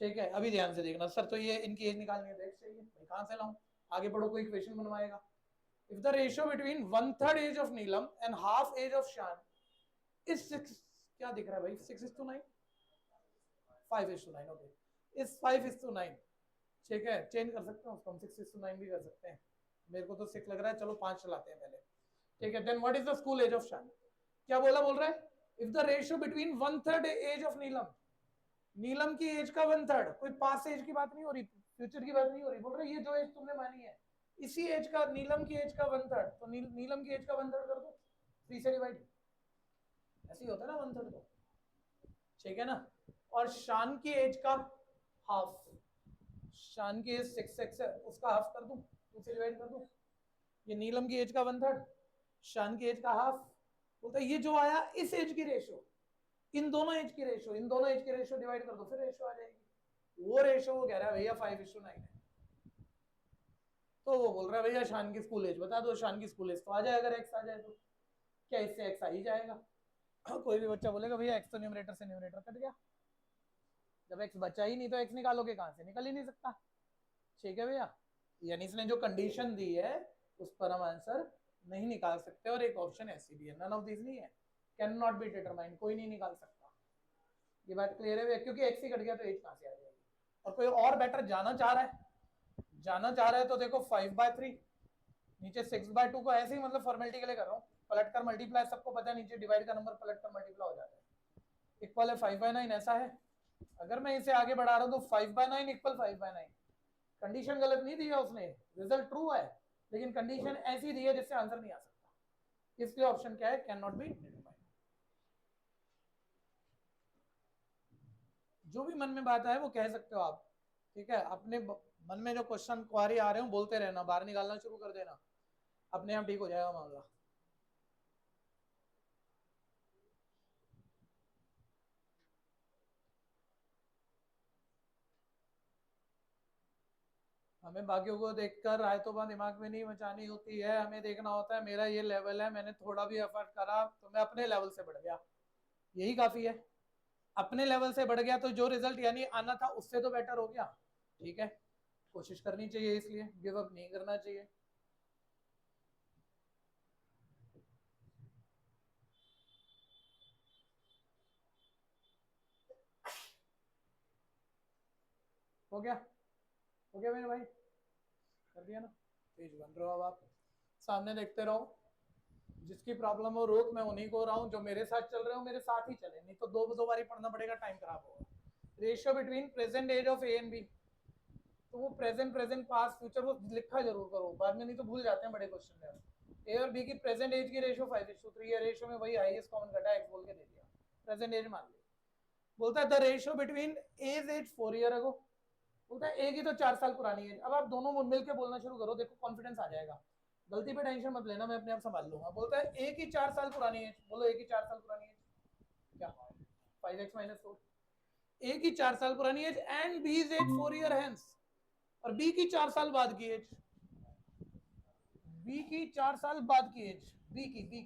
ठीक है, अभी ध्यान से देखना, सर तो ये इनकी एज निकालनी है तो एक्स चाहिए, भाई कहां से लाऊं? आगे बढ़ो, कोई इक्वेशन बनवाएगा। If the ratio between 1/3 age of Neelam and half age of Shan is 6, क्या दिख रहा है भाई? 6:9, 5:9, ओके, इज 5:9। ठीक है, चेंज कर सकते हैं उसको, हम 6:9 भी कर सकते हैं। मेरे को तो 6 लग रहा है, चलो 5 चलाते हैं पहले। ठीक है, then what is the school age of Shan? क्या बोला, बोल रहा है if the ratio between 1/3 age of Neelam, Neelam की एज का 1/3, कोई पास एज की बात नहीं हो रही, फ्यूचर की बात नहीं हो रही, बोल रहे ये जो एज तुमने मानी है इसी एज का, नीलम की एज का 1/3, तो नीलम की एज का 1/3 कर दो 3 से डिवाइड, ऐसे ही होता है ना 1/3 तो। ठीक है ना? और शान की एज का हाफ, शान की एज 6 है, उसका हाफ कर दूं, 2 से डिवाइड कर दूं। ये नीलम की एज का 1/3, शान की एज का हाफ। बोलता है ये जो आया इस एज की रेशियो, इन दोनों एज की रेशियो, इन दोनों एज की रेशियो डिवाइड कर दो, फिर रेशियो आ जाएगी। वो रेशियो वो कह रहा है भैया 5:9 है, तो वो बोल रहा है भैया शान की स्कूल एज बता दो, शान की स्कूल एज तो आ जाए, अगर एक्स आ जाए तो। क्या इससे एक्स आ ही जाएगा? कोई भी बच्चा बोलेगा भैया एक्स तो न्यूमरेटर से न्यूमरेटर कट गया, जब एक्स बचा ही नहीं तो एक्स निकालोगे कहां से? निकल ही नहीं सकता। ठीक है भैया, यानी इसने जो कंडीशन दी है उस पर हम आंसर नहीं निकाल सकते, और एक ऑप्शन ऐसी भी है, नन ऑफ दिस नहीं है, कैन नॉट बी डिटरमाइन, कोई नहीं निकाल सकता। ये बात क्लियर है, क्योंकि एक्स ही कट गया तो एज कहां से आ जाएगी? और कोई और बेटर जाना चाह रहा है, जाना चाह रहा है तो देखो 5/3 नीचे 6/2 को ऐसे ही मतलब फॉर्मेलिटी के लिए कर रहा हूँ, पलट कर मल्टीप्लाई, सबको पता है नीचे डिवाइड का नंबर पलट कर मल्टीप्लाई हो जाता है, इक्वल है 5/9, ऐसा है। अगर मैं इसे आगे बढ़ा रहा हूँ तो 5/9 इक्वल 5/9, कंडीशन गलत नहीं दी है उसने, रिजल्ट ट्रू है, लेकिन कंडीशन ऐसी दी है जिससे आंसर नहीं आ सकता। इसलिए ऑप्शन क्या है? Can not be determined. जो भी मन में बात आए वो कह सकते हो आप। ठीक है, अपने मन में जो क्वेश्चन क्वारी आ रहे हो बोलते रहना, बाहर निकालना शुरू कर देना, अपने आप ठीक हो जाएगा मामला। हमें बाकियों को देखकर आए तो बात दिमाग में नहीं मचानी होती है, हमें देखना होता है मेरा ये लेवल है, मैंने थोड़ा भी एफर्ट करा तो मैं अपने लेवल से बढ़ गया, यही काफी है। अपने लेवल से बढ़ गया तो जो रिजल्ट यानी आना था उससे तो बेटर हो गया। ठीक है, कोशिश करनी चाहिए, इसलिए गिव अप नहीं करना चाहिए। हो गया मेरे भाई, कर दिया ना। पेज बन रहा हो अब आप सामने देखते रहो, जिसकी प्रॉब्लम हो रोक, मैं उन्हीं को रहा हूँ, जो मेरे साथ चल रहे हो मेरे साथ ही चले, नहीं तो दो बारी पढ़ना पड़ेगा, टाइम खराब होगा। Ratio between present age of A and B, तो वो प्रेजेंट पास्ट फ्यूचर वो लिखा जरूर करो बाद में, नहीं तो भूल जाते हैं बड़े क्वेश्चन में। ए और बी की प्रेजेंट एज की रेशियो 5:3 है, रेशियो में वही हाईएस्ट कॉमन घटा एक्स बोल के दे दिया, प्रेजेंट एज मान ली। बोलता है the ratio between age 4 year ago, बोलता है ए की तो 4 साल पुरानी है। अब आप दोनों मिलकर बोलना शुरू करो, देखो कॉन्फिडेंस आ जाएगा, गलती पे टेंशन मत लेना, मैं अपने आप संभाल लूंगा। बोलता है ए की 4 साल पुरानी है, बोलो ए की 4 साल पुरानी है क्या, 5x-4, ए की 4 साल पुरानी age and B is age 4 year hence, और बी की 4 साल बाद की एज, बी की 4 साल बाद की एज, बी की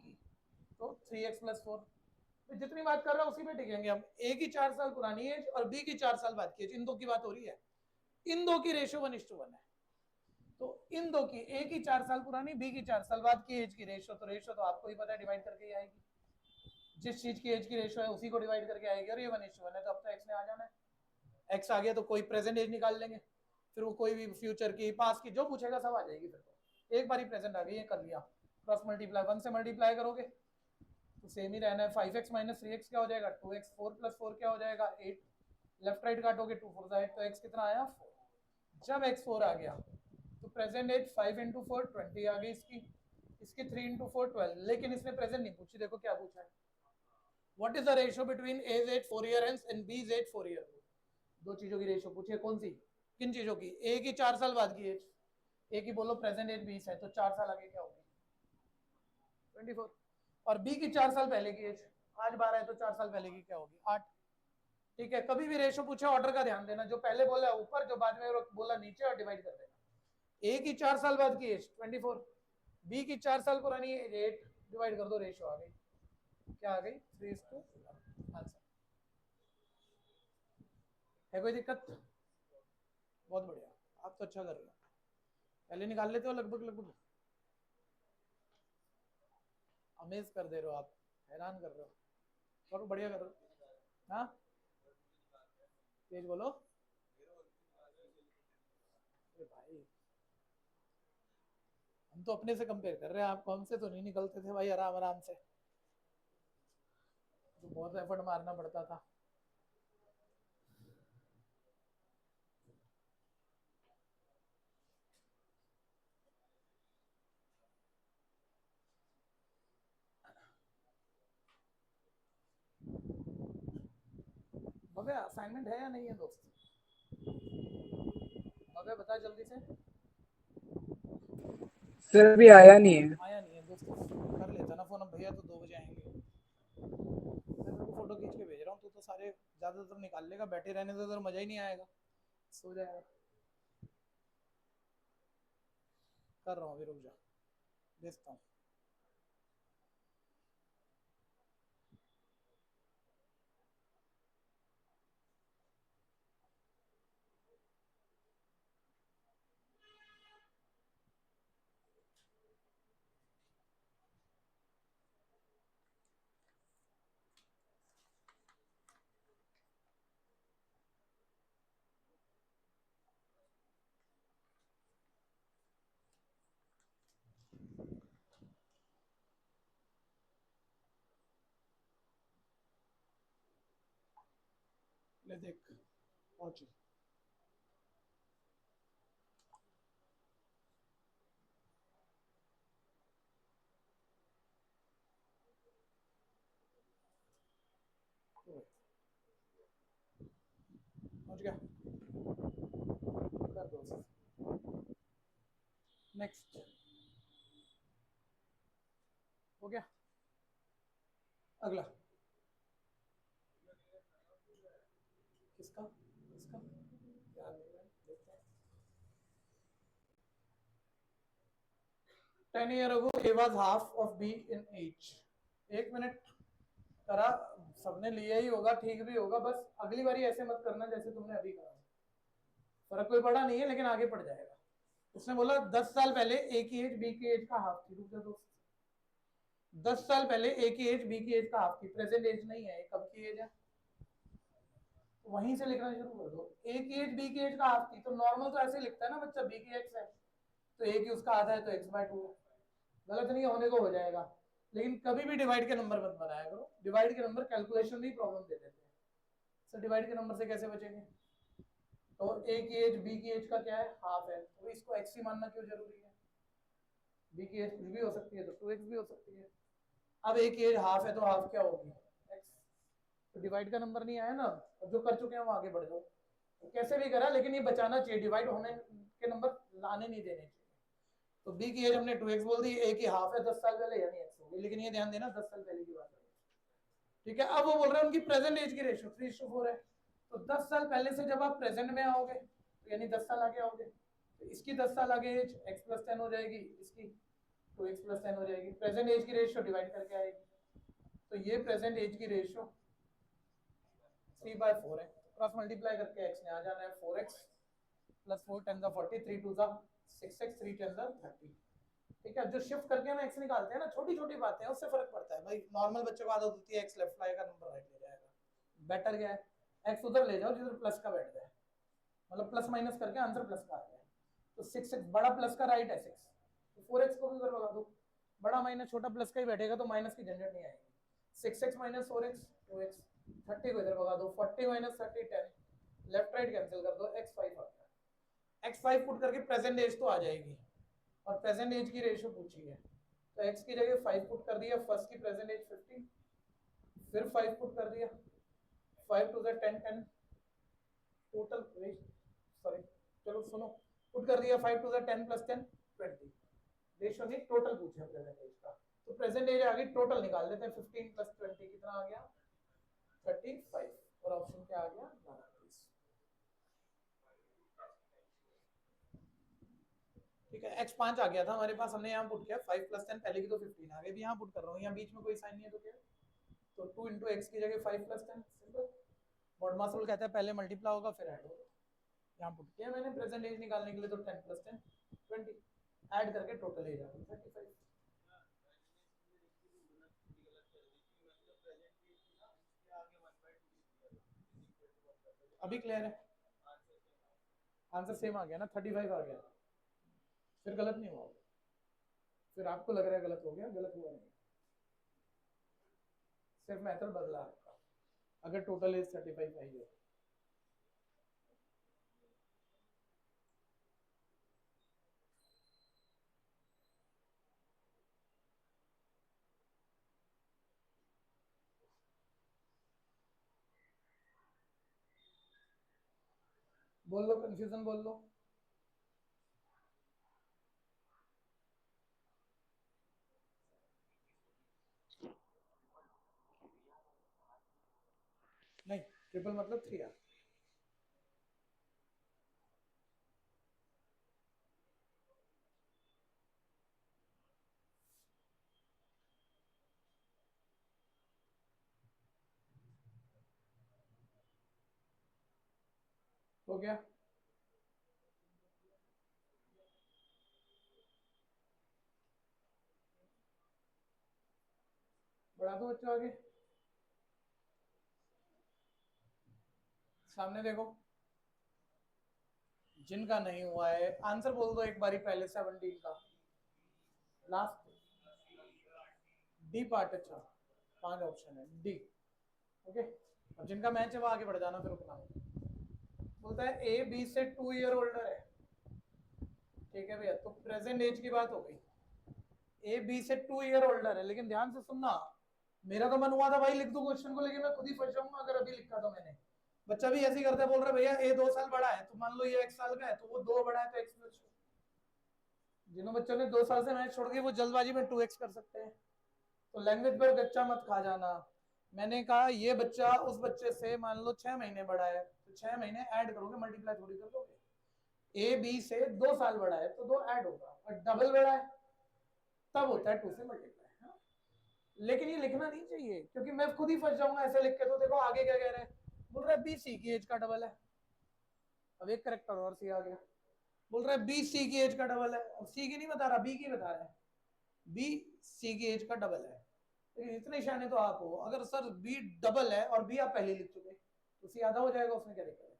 तो 3x+4, जितनी बात कर रहा हूं उसी पे टिकेंगे हम। ए की 4 साल पुरानी एज और बी की 4 साल बाद की एज, इन दो की बात हो रही है, इन दो की रेशियो 1:1 है, तो इन दो की, ए की 4 साल पुरानी बी की 4 साल बाद की एज की रेशियो, तो रेशियो तो आपको ही पता है, डिवाइड करके ही आएगी, जिस चीज की एज की रेशियो है उसी को डिवाइड करके आएगी, और ये 1:1 है, तो अब तो एक्स ने आ जाना है, एक्स आ गया तो कोई प्रेजेंट एज निकाल लेंगे, फिर वो कोई भी फ्यूचर की पास्ट की जो पूछेगा सब आ जाएगी, फिर तो एक बार ही प्रेजेंट आ गई, ये कर लिया, क्रॉस मल्टीप्लाई 1 से मल्टीप्लाई करोगे तो सेम ही रहना है, 5x-3x क्या हो जाएगा 2x, 4+4 क्या हो जाएगा 8, लेफ्ट राइट काटोगे 2 4 8, तो x कितना आया 4। जब x 4 आ गया तो प्रेजेंट एज 5 × 4 20 आ गई इसकी, इसकी 3 × 4 12, लेकिन इसने प्रेजेंट नहीं पूछी, देखो क्या पूछा है, what is the ratio between age age 4 year and B is age 4 year, दो चीजों की रेशियो पूछी है, कौन सी, किन चीजों की, ए की 4 साल बाद की एज, ए की बोलो प्रेजेंट एज 20 है तो 4 साल आगे क्या होगी 24, और बी की 4 साल पहले की एज, आज 12 है तो 4 साल पहले की क्या होगी 8। ठीक है, कभी भी रेशियो पूछे ऑर्डर का ध्यान देना, जो पहले बोला ऊपर, जो बाद में बोला नीचे, और डिवाइड कर देना। ए की 4 साल बाद की एज 24, बी की 4 साल पुरानी एज 8, डिवाइड कर दो, रेशियो आ गई, क्या आ गई 3:11। आंसर है, कोई दिक्कत, बहुत बढ़िया, आप तो अच्छा कर रहे हो, पहले निकाल लेते हो लगभग, अमेज कर दे रहे हो आप, हैरान कर रहे हो, और बढ़िया कर रहे हो। हाँ तेज बोलो, अरे भाई हम तो अपने से कंपेयर कर रहे हैं, आपको हमसे तो नहीं निकलते थे भाई, आराम आराम से, तो बहुत एफर्ट मारना पड़ता था। भव्य असाइनमेंट है या नहीं है दोस्त, भव्य बता जल्दी से, सर अभी आया नहीं है। आया नहीं है दोस्त, कर लेता ना फोन, अब भैया तो 2 बजे आएंगे, मैं तेरे को फोटो खींच के भेज रहा हूँ, तू तो सारे ज्यादातर निकाल लेगा, बैठे रहने से तो मजा ही नहीं आएगा, सो जाएगा। कर रहा हूँ अभी, रुक जा, भेजता हूँ। ले देख पहुंची, पहुंच गया, कर दो, नेक्स्ट, हो गया, अगला, किसका किसका याद नहीं है, देखते हैं। 10 year ago A was half of B in age, 1 minute करा, सबने लिया ही होगा, ठीक भी होगा, बस अगली बारी ऐसे मत करना जैसे तुमने अभी करा, फर्क कोई बड़ा नहीं है लेकिन आगे पड़ जाएगा। उसने बोला 10 साल पहले ए की एज बी की एज का हाफ थी, रुक जा दोस्त, 10 साल पहले ए की एज बी की एज का हाफ थी, प्रेजेंट एज नहीं है, कब की एज है तो वहीं से लिखना शुरू कर दो। ए की एज बी की एज का हाफ थी, तो नॉर्मल तो ऐसे लिखता है ना बच्चा, बी की एक्स है तो ए की उसका आधा है तो x/2 है। गलत नहीं होने को हो जाएगा, लेकिन कभी भी डिवाइड के नंबर मत बनाया करो, डिवाइड के नंबर कैलकुलेशन में प्रॉब्लम दे देते हैं। सर डिवाइड के नंबर से कैसे बचेंगे? तो ए की एज बी की एज का क्या है, हाफ है, तो इसको x ही मानना क्यों जरूरी है? बी की एज कुछ भी हो सकती है तो 2x भी हो सकती है। अब ए की एज हाफ है तो हाफ क्या होगी, x। तो डिवाइड का नंबर नहीं आया ना, जो कर चुके हैं वो आगे बढ़ जाओ। तो कैसे भी करा, लेकिन ये बचाना चाहिए, डिवाइड होने के नंबर लाने नहीं देने चाहिए। तो बी की एज हमने 2x बोल दी, ए की हाफ है 10 साल पहले यानी x होगी, लेकिन ये ध्यान देना 10 साल पहले की बात है। ठीक है, अब वो बोल रहे हैं उनकी प्रेजेंट एज की रेशियो 3:4 है, तो 10 साल पहले से जब आप प्रेजेंट में आओगे तो यानी 10 साल आगे आओगे, तो इसकी 10 साल आगे एज x + 10 हो जाएगी, इसकी 2x + 10 हो जाएगी, प्रेजेंट एज की रेशियो डिवाइड करके आएगी। तो ये प्रेजेंट एज की रेशियो 3/4 है, क्रॉस मल्टीप्लाई करके x ने आ जाना है 4x + 4 10 40 3 2 6x 3 10 30। ठीक है, जो शिफ्ट करके हम x निकालते हैं ना, छोटी छोटी बातें हैं उससे फर्क पड़ता है भाई। नॉर्मल बच्चों को आदत होती है x लेफ्ट आएगा नंबर राइट ले जाएगा, बेटर क्या है x उधर ले जाओ जिधर प्लस का बैठ जाए, मतलब प्लस माइनस करके आंसर प्लस का आ जाए। तो 6x बड़ा प्लस का राइट है 6, तो 4x को भी उधर लगा दो, बड़ा माइनस छोटा प्लस का ही बैठेगा तो माइनस की झंझट नहीं आएगी। 6x - 4x 2x, 30 को इधर भगा दो, 40 - 30 10, लेफ्ट राइट कैंसिल कर दो, x5 आ गया। x5 पुट करके प्रेजेंट एज तो आ जाएगी, और प्रेजेंट एज की रेशियो पूछी है, तो x की जगह 5 पुट कर दिया, फर्स्ट की प्रेजेंट एज 50, फिर 5 पुट कर दिया, 5 2 10 10 टोटल, सॉरी चलो सुनो, पुट कर दिया 5 2 10 + 10 20, रेशियो नहीं टोटल पूछा प्रेजेंट एज का, तो प्रेजेंट एज आ गई, टोटल निकाल लेते हैं, 15 + 20 कितना आ गया 35, और ऑप्शन क्या आ गया 12। ठीक है, x5 आ गया था हमारे पास, हमने यहाँ पुट किया 5 + 10, पहले की तो 15 आ गई, भी यहाँ पुट कर रहा हूँ, यहाँ बीच में कोई साइन नहीं है तो क्या, तो 2 × x की जगह 5 + 10, सिंपल। मॉड मास रूल कहता है पहले मल्टीप्लाई होगा फिर ऐड होगा, यहाँ पुट किया मैंने प्रेजेंट एज निकालने के लिए, तो 10 + 10 20, ऐड करके टोटल एज आ गई 35। अभी क्लियर है, आंसर सेम आ गया ना, 35 आ गया, फिर गलत नहीं हुआ, फिर आपको लग रहा है गलत हो गया, गलत हुआ नहीं, सिर्फ मेथड बदला आपका, अगर टोटल एज 35 आई है। बोल लो कंफ्यूजन बोल लो। नहीं, ट्रिपल मतलब 3R। हो गया, बढ़ा दो बच्चों आगे, सामने देखो, जिनका नहीं हुआ है आंसर बोल दो एक बारी पहले, 17 का लास्ट डी पार्ट, अच्छा 5 ऑप्शन है डी। ओके, अब जिनका मैच है वो आगे बढ़ जाना, फिर रुकना। बोलता है ए बी से 2 ईयर ओल्डर है, ठीक है भैया, तो प्रेजेंट एज की बात हो गई, ए बी से 2 ईयर ओल्डर है, लेकिन ध्यान से सुनना, मेरा तो मन हुआ था भाई लिख दूं क्वेश्चन को, लेकिन मैं खुद ही फंस जाऊंगा अगर अभी लिखा तो मैंने। बच्चा भी ऐसे ही करता है, बोल रहा है भैया ए 2 साल बड़ा है, तो मान लो ये 1 साल का है तो वो 2 बड़ा है तो x प्लस, जिन बच्चों ने 2 साल से मैच छोड़ के वो जल्दबाजी में 2x कर सकते हैं, तो लैंग्वेज पर गच्चा मत खा जाना। मैंने कहा ये बच्चा उस बच्चे से मान लो 6 महीने बड़ा है, तो 6 महीने ऐड करोगे, मल्टीप्लाई थोड़ी कर दोगे। ए बी से 2 साल बड़ा है तो 2 ऐड होगा, और डबल बड़ा है तब होता है 2 से मल्टीप्लाई। हाँ? लेकिन ये लिखना नहीं चाहिए, क्योंकि मैं खुद ही फंस जाऊंगा ऐसे लिख के। तो देखो आगे क्या कह रहे हैं, बोल रहा है बी सी की एज का डबल है, अब एक करेक्टर और सी आ गया, बोल रहा है बी सी की एज का डबल है, अब सी की नहीं बता रहा, बी की बता रहा है, बी सी की एज का डबल है। लेकिन इतने शाने तो आप हो, अगर सर बी डबल है और बी आप पहले लिख चुके, तो सी आधा हो जाएगा, उसमें क्या दिक्कत है?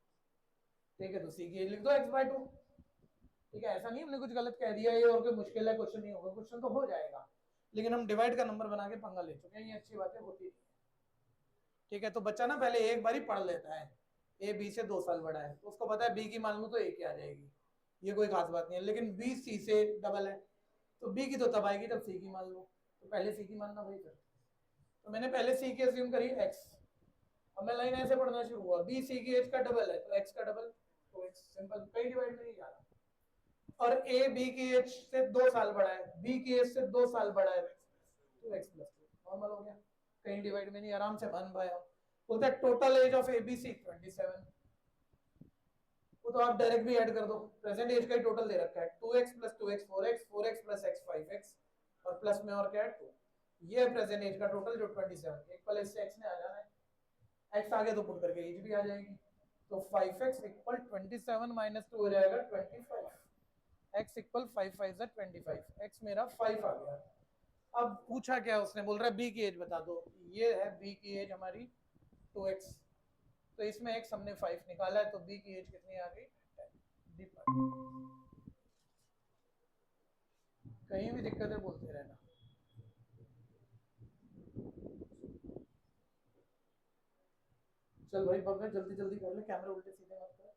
ठीक है, तो सी की एज लिख दो x/2। ठीक है, ऐसा नहीं हमने कुछ गलत कह दिया ये और कोई मुश्किल है क्वेश्चन नहीं होगा, क्वेश्चन तो हो जाएगा, लेकिन हम डिवाइड का नंबर बना के पंगा ले चुके हैं, ये अच्छी बातें होती नहीं है। ठीक है, तो बच्चा ना पहले एक बार ही पढ़ लेता है, ए बी से 2 साल बड़ा है तो उसको पता है बी की मान लो तो ए की आ जाएगी, ये कोई खास बात नहीं है, लेकिन बी सी से डबल है तो बी की तो तब आएगी जब सी की मान लो, तो पहले सी की मानना भाई। फिर तो मैंने पहले सी की अज्यूम करी x, अब मैं लाइन ऐसे पढ़ना शुरू हुआ, बी सी की एज का डबल है तो x का डबल, तो x सिंपल, कहीं डिवाइड में नहीं जा रहा। और ए बी की एज से 2 साल बड़ा है, बी की एज से 2 साल बड़ा है तो x प्लस 2 नॉर्मल हो गया, कहीं डिवाइड में नहीं, आराम से मान पाया। बोलते हैं टोटल एज ऑफ एबीसी 27, वो तो आप डायरेक्ट भी ऐड कर दो, प्रेजेंट एज का ही टोटल दे रखा है 2x plus 2x 4x 4x plus x 5x और प्लस में और क्या है 2, ये है प्रेजेंट एज का टोटल जो 27, एक पहले इससे x ने आ जाना है, x आगे तो पुट करके एज भी आ जाएगी, तो 5x इक्वल 27 माइनस 2 हो जाएगा 25, x इक्वल 5 5 25, x मेरा 5 आ गया। अब पूछा क्या उसने, बोल रहा है b की एज बता दो, ये है b की एज हमारी 2x, तो इसमें x हमने 5 निकाला है तो b की एज कितनी आ गई 10। कहीं भी दिक्कत है बोलते रहना। चल भाई बब्बे जल्दी जल्दी कर ले, कैमरे उल्टे सीधे मत कर।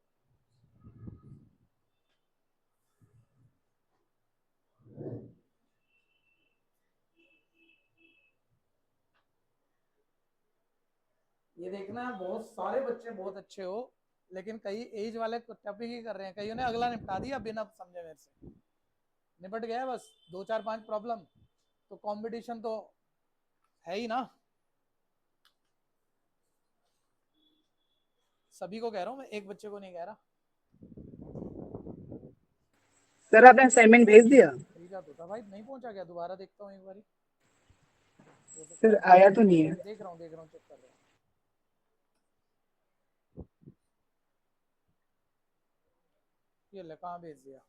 ये देखना बहुत सारे बच्चे बहुत अच्छे हो, लेकिन कई एज वाले टॉपिक ही कर रहे हैं, कईयों ने अगला निपटा दिया बिना समझे, मेरे से निपट गया बस 2 4 5 प्रॉब्लम, तो कंपटीशन तो है ही ना, सभी को कह रहा हूँ मैं, एक बच्चे को नहीं कह रहा। सर आपने असाइनमेंट भेज दिया? भेजा तो था भाई, नहीं पहुंचा क्या? दोबारा देखता हूँ एक बारी, हो सकता सर है आया तो नहीं है। देख रहा हूँ चेक कर रहा हूँ। ये ले कहाँ भेज दिया,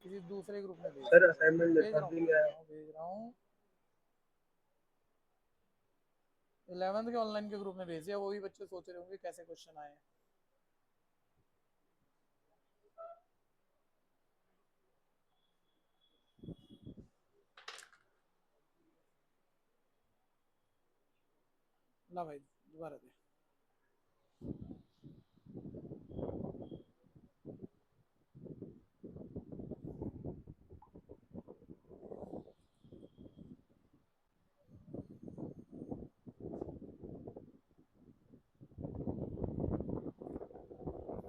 किसी दूसरे ग्रुप में भेज सर दिया, असाइनमेंट भेज रहा हूँ रिकॉर्डिंग है। भेज रहा हूँ 11th के ऑनलाइन के ग्रुप में भेज दिया, वो भी बच्चे सोच रहे होंगे कैसे क्वेश्चन आए हैं। ला भाई दोबारा दे।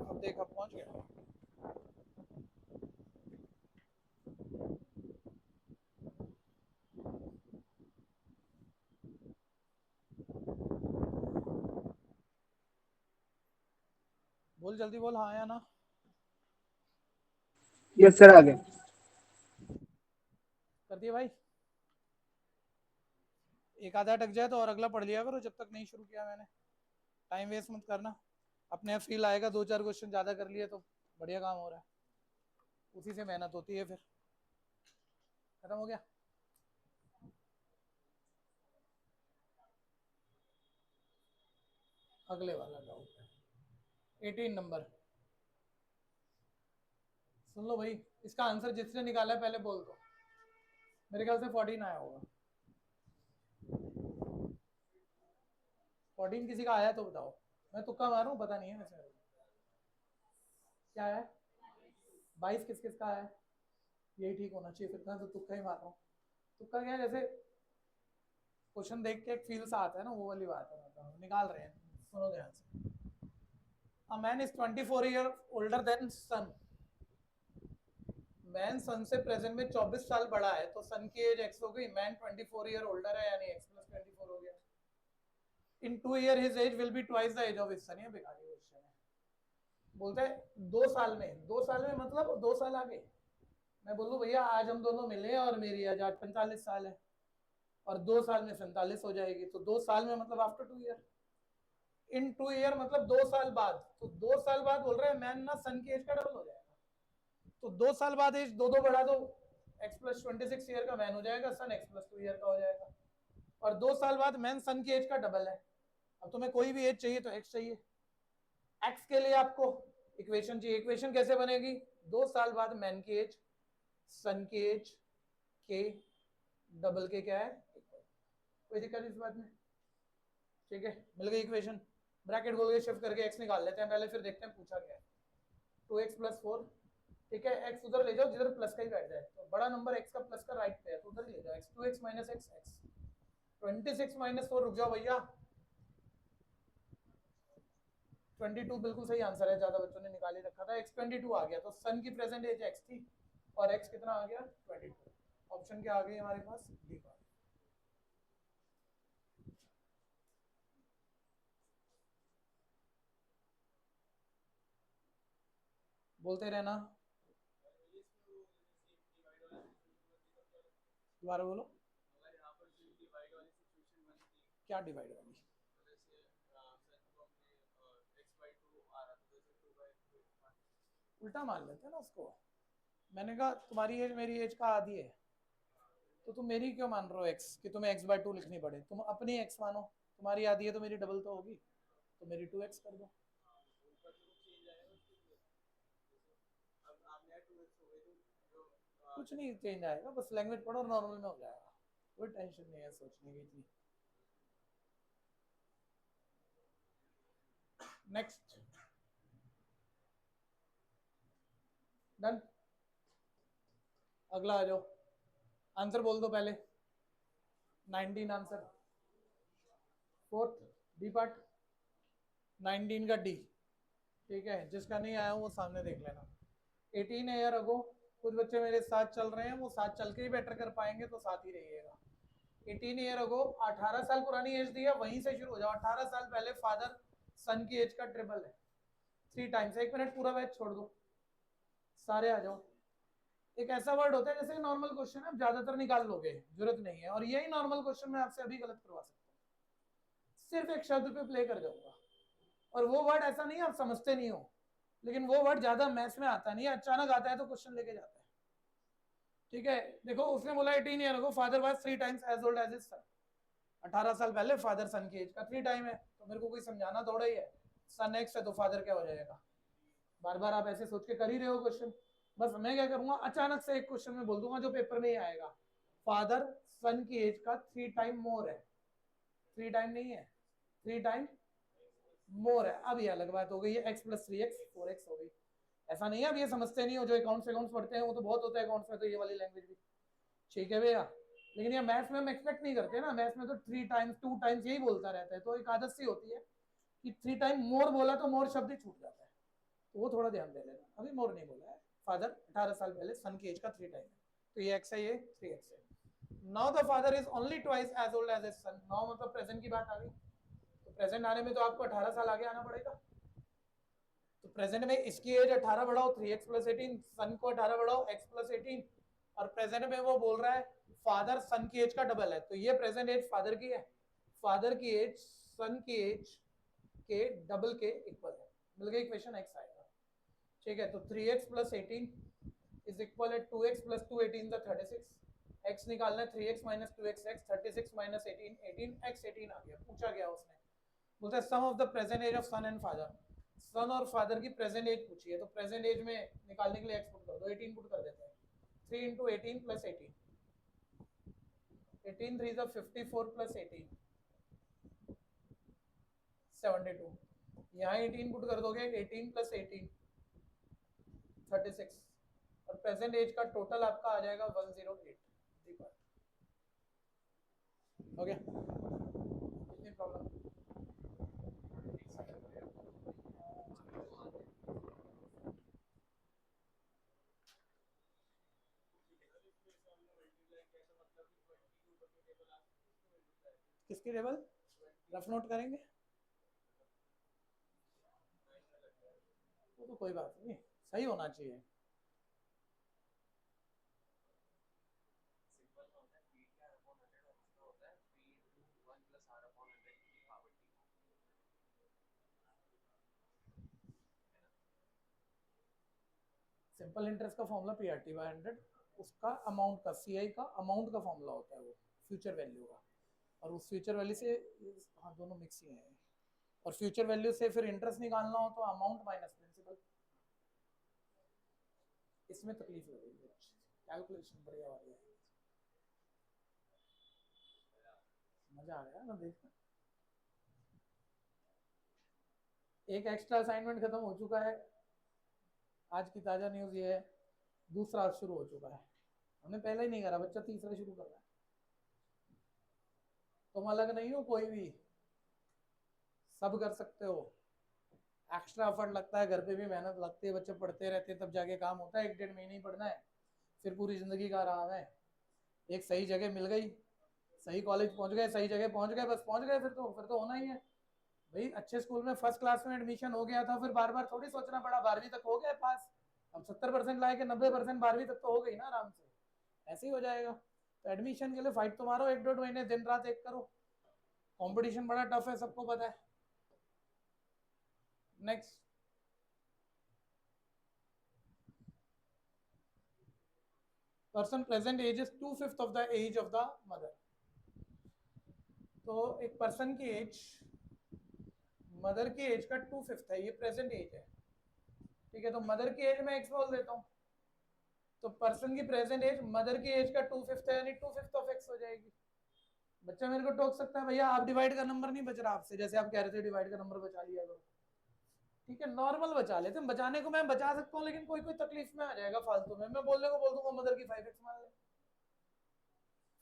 अब देख, अब पहुंच गया। बोल जल्दी बोल, हाँ या ना। यस सर आ गए। कर दिया भाई, एक आधा अटक जाए तो और अगला पढ़ लिया करो, जब तक नहीं शुरू किया मैंने, टाइम वेस्ट मत करना, अपने आप फील आएगा 2 4 क्वेश्चन ज्यादा कर लिए तो बढ़िया काम हो रहा है, उसी से मेहनत होती है। फिर खत्म हो गया। अगले वाला डाउट है 18 नंबर, सुन लो भाई, इसका आंसर जिसने निकाला है पहले बोल दो, मेरे ख्याल से 14 आया होगा, 14 किसी का आया तो बताओ, मैं तुक्का मारूं, पता नहीं है वैसे। क्या है 22 किस किस का है, यही ठीक होना चाहिए, फिर तो तुक्का ही मार रहा हूँ। तुक्का क्या है, जैसे क्वेश्चन देख के एक फील सा आता है ना, वो वाली बात है, मतलब निकाल रहे हैं, सुनो ध्यान से। A man is 24 years older than sun. Man son से प्रेजेंट में 24 साल बड़ा है, तो सन की एज x हो गई, मैन 24 ईयर ओल्डर है, यानी x प्लस 24 हो गया। In 2 year his age will be twice the age of his son. ये बेकार क्वेश्चन है। बोलते हैं 2 साल में, 2 साल में मतलब 2 साल आगे। मैं बोलूं भैया आज हम दोनों मिले और मेरी एज आज 45 साल है और 2 साल में 47 हो जाएगी, तो 2 साल में मतलब आफ्टर 2 ईयर, इन 2 ईयर मतलब 2 साल बाद, तो 2 साल बाद बोल रहे हैं मैन ना सन की एज का डबल हो जाएगा, तो 2 साल बाद एज दो बढ़ा दो, x प्लस 26 ईयर का मैन हो जाएगा, सन x प्लस 2 ईयर का हो जाएगा, और 2 साल बाद मैन सन की एज का डबल है, अब तुम्हें कोई भी एज चाहिए तो एक्स चाहिए, एक्स के लिए आपको इक्वेशन चाहिए। इक्वेशन कैसे बनेगी? 2 साल बाद मैन की एज सन की एज के डबल के क्या है, कोई दिक्कत इस बात में? ठीक है, मिल गई इक्वेशन। ब्रैकेट खोल के शिफ्ट करके एक्स निकाल लेते हैं पहले, फिर देखते हैं पूछा क्या है। 2x+4, ठीक है, एक्स उधर ले जाओ जिधर प्लस का ही बैठ जाए, तो बड़ा नंबर एक्स का प्लस का राइट पे है तो उधर ही ले जाओ, एक्स 2x - x x 26 - 4, रुक जाओ भैया, 22 बिल्कुल सही आंसर है, ज्यादा बच्चों ने निकाल ही रखा था। x 22 आ गया, तो सन की प्रेजेंट एज x थी और x कितना आ गया 22। ऑप्शन क्या आ गई हमारे पास, डी पर। बोलते रहना, दोबारा बोलो। क्या डिवाइड वाली? उल्टा मान लेते हैं ना उसको। मैंने कहा तुम्हारी एज मेरी एज का आधी है, तो तुम मेरी क्यों मान रहे हो एक्स, कि तुम्हें x/2 लिखनी पड़े? तुम अपनी एक्स मानो, तुम्हारी आधी है तो मेरी डबल तो होगी, तो मेरी 2x कर दो। कुछ नहीं चेंज आएगा, बस लैंग्वेज पढ़ो और नॉर्मल में हो जाएगा, कोई टेंशन नहीं है सोचने की इतनी। Next, done. अगला आ जाओ, आंसर बोल दो पहले। 19 आंसर, फोर्थ डी पार्ट, 19 का डी, ठीक है, जिसका नहीं आया वो सामने देख लेना। 18 ईयर अगो, कुछ बच्चे मेरे साथ चल रहे हैं, वो साथ चल के ही बेटर कर पाएंगे तो साथ ही रहिएगा। 18 ईयर अगो, 18 साल पुरानी एज दी है, वहीं से शुरू हो जाओ। 18 साल पहले फादर सन की एज का ट्रिपल है, 3 टाइम्स। 1 मिनट पूरा बैच छोड़ दो, सारे आ जाओ। एक ऐसा वर्ड होता है जैसे नॉर्मल क्वेश्चन है, ज्यादातर निकाल लोगे, जरूरत नहीं है, और यही नॉर्मल क्वेश्चन मैं आपसे अभी गलत करवा सकता हूँ, सिर्फ एक शब्द पे प्ले कर जाऊंगा। और वो वर्ड ऐसा नहीं आप समझते नहीं हो, लेकिन वो वर्ड ज्यादा मैथ्स में आता नहीं है, अचानक आता है तो क्वेश्चन लेके जाता है। ठीक है, देखो उसने बोला 18 ईयर को father was 3 times age old age his son. 18 साल पहले फादर सन की एज का 3 टाइम है, तो मेरे को कोई समझाना थोड़ा ही है, सन एक्स है तो फादर क्या हो जाएगा। बार बार आप ऐसे सोच के कर ही रहे हो क्वेश्चन। बस मैं क्या करूंगा, अचानक से एक क्वेश्चन में बोल दूंगा जो पेपर में ही आएगा, फादर सन की एज का 3 टाइम मोर है। 3 टाइम नहीं है, 3 टाइम मोर है। अब ये अलग बात हो गई है, x+3x 4x हो गई। ऐसा नहीं है, अब ये समझते नहीं हो, जो अकाउंट्स पढ़ते हैं वो तो बहुत होता है अकाउंट्स में, तो ये वाली लैंग्वेज भी ठीक है भैया। लेकिन ये मैथ्स में हम एक्सपेक्ट नहीं करते ना, मैथ्स में तो 3 टाइम्स 2 टाइम्स यही बोलता रहता है, तो एक आदत सी होती है कि 3 टाइम मोर बोला तो मोर शब्द ही छूट जाता है, तो वो थोड़ा ध्यान दे लेना। अभी मोर नहीं बोला है, फादर 18 साल पहले सन की एज का 3 टाइम है, तो ये x है, ये 3x है। Now the father is only twice age old age his son. Now मतलब प्रेजेंट की बात आ गई, तो प्रेजेंट आने में तो आपको 18 साल आगे आना पड़ेगा। तो प्रेजेंट में इसकी एज 18 बढ़ाओ 3x+18, सन को 18 बढ़ाओ x+18, और प्रेजेंट में वो बोल रहा है फादर सन की एज का डबल है, तो ये प्रेजेंट एज फादर की है, फादर की एज सन की एज के डबल के इक्वल है। मिल गई इक्वेशन, x आएगा। ठीक है, तो 3x+18 इज इक्वल है 2x+2 18 द 36। x निकालना है, 3x - 2x x, 36 - 18 18x 18 आ गया। पूछा गया उसने, बोलता है sum of the present age of son and father. Son और फादर की प्रेजेंट एज पूछी है, तो प्रेजेंट एज में निकालने के लिए x पुट कर दो, 18 पुट कर देते हैं। 3 × 18 + 18, 18 3 = 54 + 18 72। यहाँ 18 पुट कर दोगे, 18 + 18 36, और प्रेजेंट एज का टोटल आपका आ जाएगा 108। हो गया, कितनी प्रॉब्लम? किसकी टेबल रफ नोट करेंगे? वो तो कोई बात नहीं, सही होना चाहिए। सिंपल इंटरेस्ट का फॉर्मूला PRT/100, उसका अमाउंट का CI का अमाउंट का फॉर्मूला होता है वो फ्यूचर वैल्यू का, और उस फ्यूचर वैल्यू से, हाँ दोनों मिक्स ही हैं, और फ्यूचर वैल्यू से फिर इंटरेस्ट निकालना हो तो अमाउंट माइनस प्रिंसिपल। इसमें तकलीफ लगेगी, कैलकुलेशन बढ़िया वाली है। मजा आ गया ना देखना। एक एक्स्ट्रा असाइनमेंट खत्म हो चुका है, आज की ताजा न्यूज ये है, दूसरा शुरू हो चुका है। हमने पहले ही नहीं करा, बच्चा तीसरा शुरू कर रहा है। तुम अलग नहीं हो, कोई भी सब कर सकते हो। एक्स्ट्रा एफर्ट लगता है, घर पे भी मेहनत लगती है, बच्चे पढ़ते रहते हैं तब जाके काम होता है। 1-1.5 महीने ही पढ़ना है, फिर पूरी जिंदगी का आराम है। एक सही जगह मिल गई, सही कॉलेज पहुंच गए, सही जगह पहुंच गए, बस पहुंच गए, फिर तो होना ही है भाई। अच्छे स्कूल में फर्स्ट क्लास में एडमिशन हो गया था, फिर बार बार थोड़ी सोचना पड़ा। 12वीं तक हो गया पास, अब 70% लाए के 90% 12वीं तक तो हो गई ना आराम से, ऐसे ही हो जाएगा। तो एडमिशन के लिए फाइट तो मारो, 1-1.5 महीने दिन रात एक करो। कंपटीशन बड़ा टफ है, सबको पता है। Next, person present age is 2/5 of the age of the mother. तो एक पर्सन की एज मदर की एज का 2/5 है, ये प्रेजेंट एज है, ठीक है। तो मदर की एज में एक्स बोल देता हूँ, तो पर्सन की प्रेजेंट एज मदर की एज का 2/5 है, यानी 2/5 ऑफ एक्स हो जाएगी। बच्चा मेरे को टोक सकता है, भैया आप डिवाइड का नंबर नहीं बच रहा आपसे, जैसे आप कह रहे थे डिवाइड का नंबर बचा लिया करो। ठीक है, नॉर्मल बचा लेते हैं, बचाने को मैं बचा सकता हूँ, लेकिन कोई कोई तकलीफ में आ जाएगा फालतू में। मैं बोलने को बोल दूंगा मदर की 5x मान ले,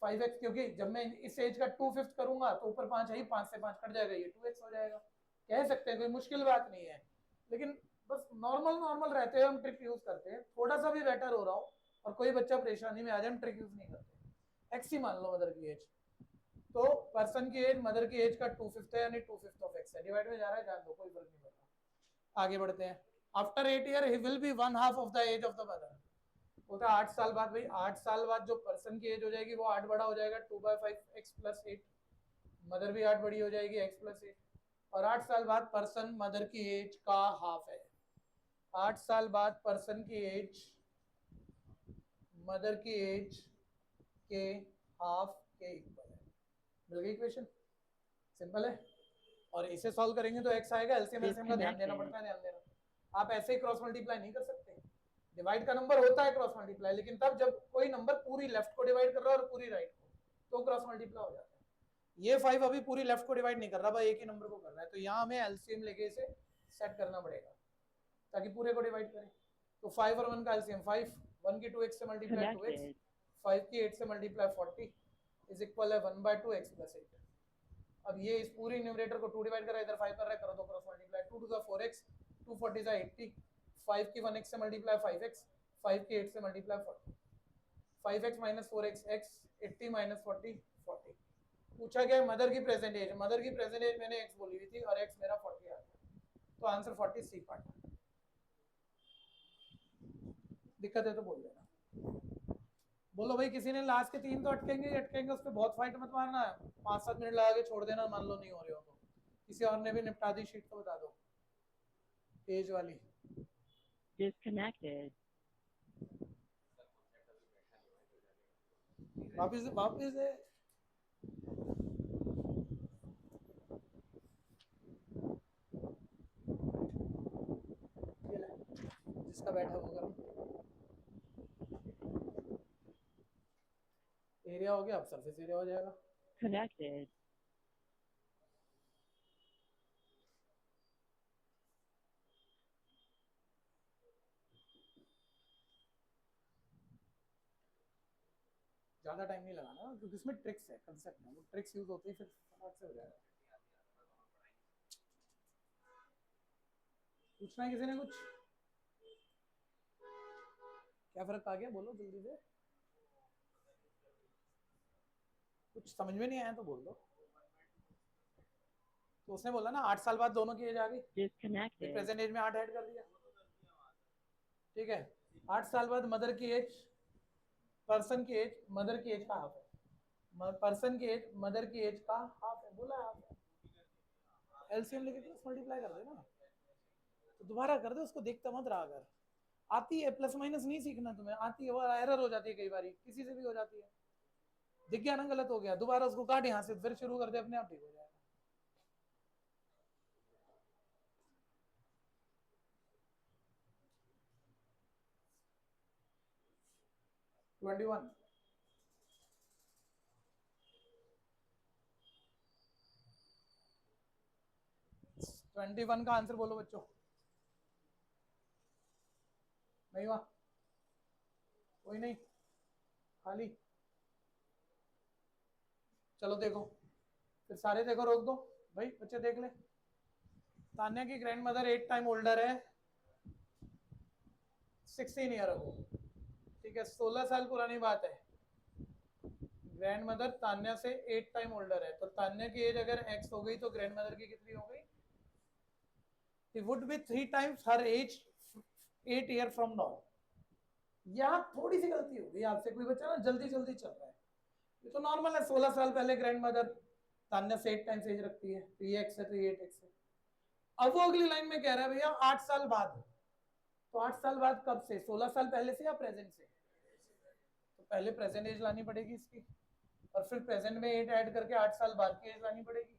5x, क्योंकि जब मैं इस एज का 2/5 करूंगा तो ऊपर 5 है, 5 से 5 कट जाएगा, ये 2x हो जाएगा। कह सकते हैं, कोई मुश्किल बात नहीं है, लेकिन बस नॉर्मल नॉर्मल रहते हैं, हम ट्रिक यूज करते हैं। थोड़ा सा भी बेटर हो रहा हो और कोई बच्चा परेशानी में आ जाए, हम ट्रिक यूज नहीं करते। एक्स ही मान लो मदर की एज। तो पर्सन की एज मदर की एज का 2/5 है, यानी 2/5 ऑफ एक्स है। डिवाइड में जा रहा है, जान दो, कोई फर्क नहीं पड़ता। आगे बढ़ते हैं। After 8 year he will be 1/2 of the age of the mother. बोलता है 8 साल बाद, भाई 8 साल बाद जो पर्सन की एज हो जाएगी वो 8 बड़ा हो जाएगा, 2/5 x + 8। मदर भी 8 बड़ी हो जाएगी, x + 8। और 8 साल बाद पर्सन मदर की एज का हाफ है। 8 साल बाद पर्सन की एज मदर की एज के हाफ के इक्वल है। मिल गई इक्वेशन, सिंपल है। और इसे सॉल्व करेंगे तो x आएगा, एलसीएम एलसीएम का ध्यान देना पड़ता है, ध्यान देना। आप ऐसे ही क्रॉस मल्टीप्लाई नहीं कर सकते। डिवाइड का नंबर होता है क्रॉस मल्टीप्लाई, लेकिन तब जब कोई नंबर पूरी लेफ्ट को डिवाइड कर रहा है और पूरी राइट को, तो क्रॉस मल्टीप्लाई हो जाता है। ये 5 अभी पूरी लेफ्ट को डिवाइड नहीं कर रहा, भाई एक ही नंबर को कर रहा है, तो यहाँ हमें एलसीएम लेके इसे सेट करना पड़ेगा ताकि पूरे को डिवाइड करें। तो 5 और 1 का एलसीएम 5, 1 की 2x से मल्टीप्लाई 2x, 5 की 8 से मल्टीप्लाई 40 इज इक्वल है 1/2 x + 8। अब ये इस पूरी न्यूमरेटर को 2 डिवाइड कर रहा है, इधर 5 कर रहा है, करो तो cross multiply. 2 to the 4x, 2 40 80, 5 की 1x से मल्टीप्लाई 5x, 5 की 8 से मल्टीप्लाई 40, 5x - 4x x, 80 - 40 40। पूछा गया मदर की प्रेजेंट एज, मदर की प्रेजेंट एज मैंने x बोली हुई थी और x मेरा 40 आ गया, तो आंसर 40 सी पार्ट। दिक्कत है तो बोल देना। बोलो भाई, किसी ने लास्ट के 3 तो अटकेंगे अटकेंगे, उस पर बहुत फाइट मत मारना, 5-7 मिनट लगा के छोड़ देना, मान लो नहीं हो रहे हो तो। किसी और ने भी निपटा दी शीट तो बता दो, एज वाली। Disconnected. वापिस वापिस है। जिसका बैठा वो करो। एरिया हो गया, अब सरफेस एरिया हो जाएगा। Connected. ज्यादा टाइम नहीं लगाना, क्योंकि इसमें ट्रिक्स है, कंसेप्ट है, वो ट्रिक्स यूज होती है, फिर फटाक से हो जाएगा। पूछना है किसी ने कुछ? क्या फर्क आ गया, बोलो जल्दी से। कुछ समझ में नहीं आया तो बोल दो। तो उसने बोला ना 8 साल बाद दोनों की एज आ गई, Disconnected. प्रेजेंट एज में 8 ऐड कर दिया, ठीक है। 8 साल बाद मदर की एज, पर्सन की एज मदर की एज का हाफ है, पर्सन की एज मदर की एज का हाफ है, बोला हाफ है। एलसीएम लेके प्लस मल्टीप्लाई कर देना, तो दोबारा कर दे उसको, देखता मत रहा। अगर आती है प्लस माइनस नहीं सीखना तुम्हें, आती है वो एरर हो जाती है, कई बार किसी से भी हो जाती है। दिख गया ना गलत हो गया, दोबारा उसको काट यहाँ से, फिर शुरू कर दे, अपने आप ठीक हो जाएगा। 21। ट्वेंटी वन का आंसर बोलो बच्चों। नहीं हुआ? कोई नहीं, खाली। चलो देखो, फिर सारे देखो, रोक दो भाई, बच्चे देख ले। तान्या की ग्रैंड मदर 8 टाइम ओल्डर है 16 ईयर अगो। ठीक है, 16 साल पुरानी बात है। ग्रैंड मदर तान्या से 8 टाइम ओल्डर है, तो तान्या की एज अगर x हो गई तो ग्रैंड मदर की कितनी हो गई? It would be 3 times her age 8 year from now। यहाँ थोड़ी सी गलती हो गई आपसे, कोई बच्चा ना जल्दी जल्दी चल रहा है। ये तो नॉर्मल है, 16 साल पहले ग्रैंड मदर तान्या से 8 टाइम्स एज रखती है, तो ये x है तो ये 8x है। अब वो अगली लाइन में कह रहा है भैया 8 साल बाद, तो 8 साल बाद कब से? 16 साल पहले से या प्रेजेंट से? तो पहले प्रेजेंट एज लानी पड़ेगी इसकी, और फिर प्रेजेंट में 8 ऐड करके 8 साल बाद की एज लानी पड़ेगी।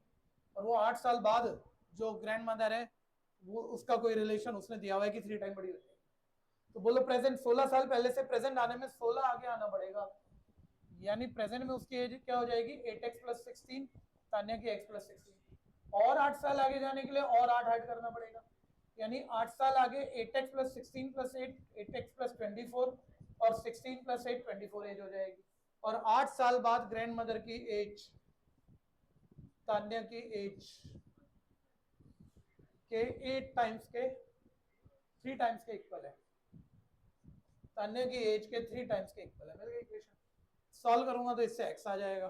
और वो 8 साल बाद जो ग्रैंड मदर है वो उसका कोई रिलेशन उसने दिया हुआ है कि 3 टाइम बड़ी हो जाएगी। तो बोलो प्रेजेंट 16 साल पहले से प्रेजेंट आने में 16 आगे आना पड़ेगा, यानी प्रेजेंट में उसकी एज क्या हो जाएगी? 8x + 16, तान्या की x + 16, और 8 साल आगे जाने के लिए और 8 ऐड करना पड़ेगा, यानी 8 साल आगे 8x + 16 + 8, 8x + 24 और 16 + 8 24 एज हो जाएगी। और 8 साल बाद ग्रैंड मदर की एज तान्या की एज के 8 टाइम्स के 3 टाइम्स के इक्वल है। तान्या की एज के 3 टाइम्स के इक्वल है। मिल गई इक्वेशन। सॉल्व करूंगा तो इससे x आ जाएगा।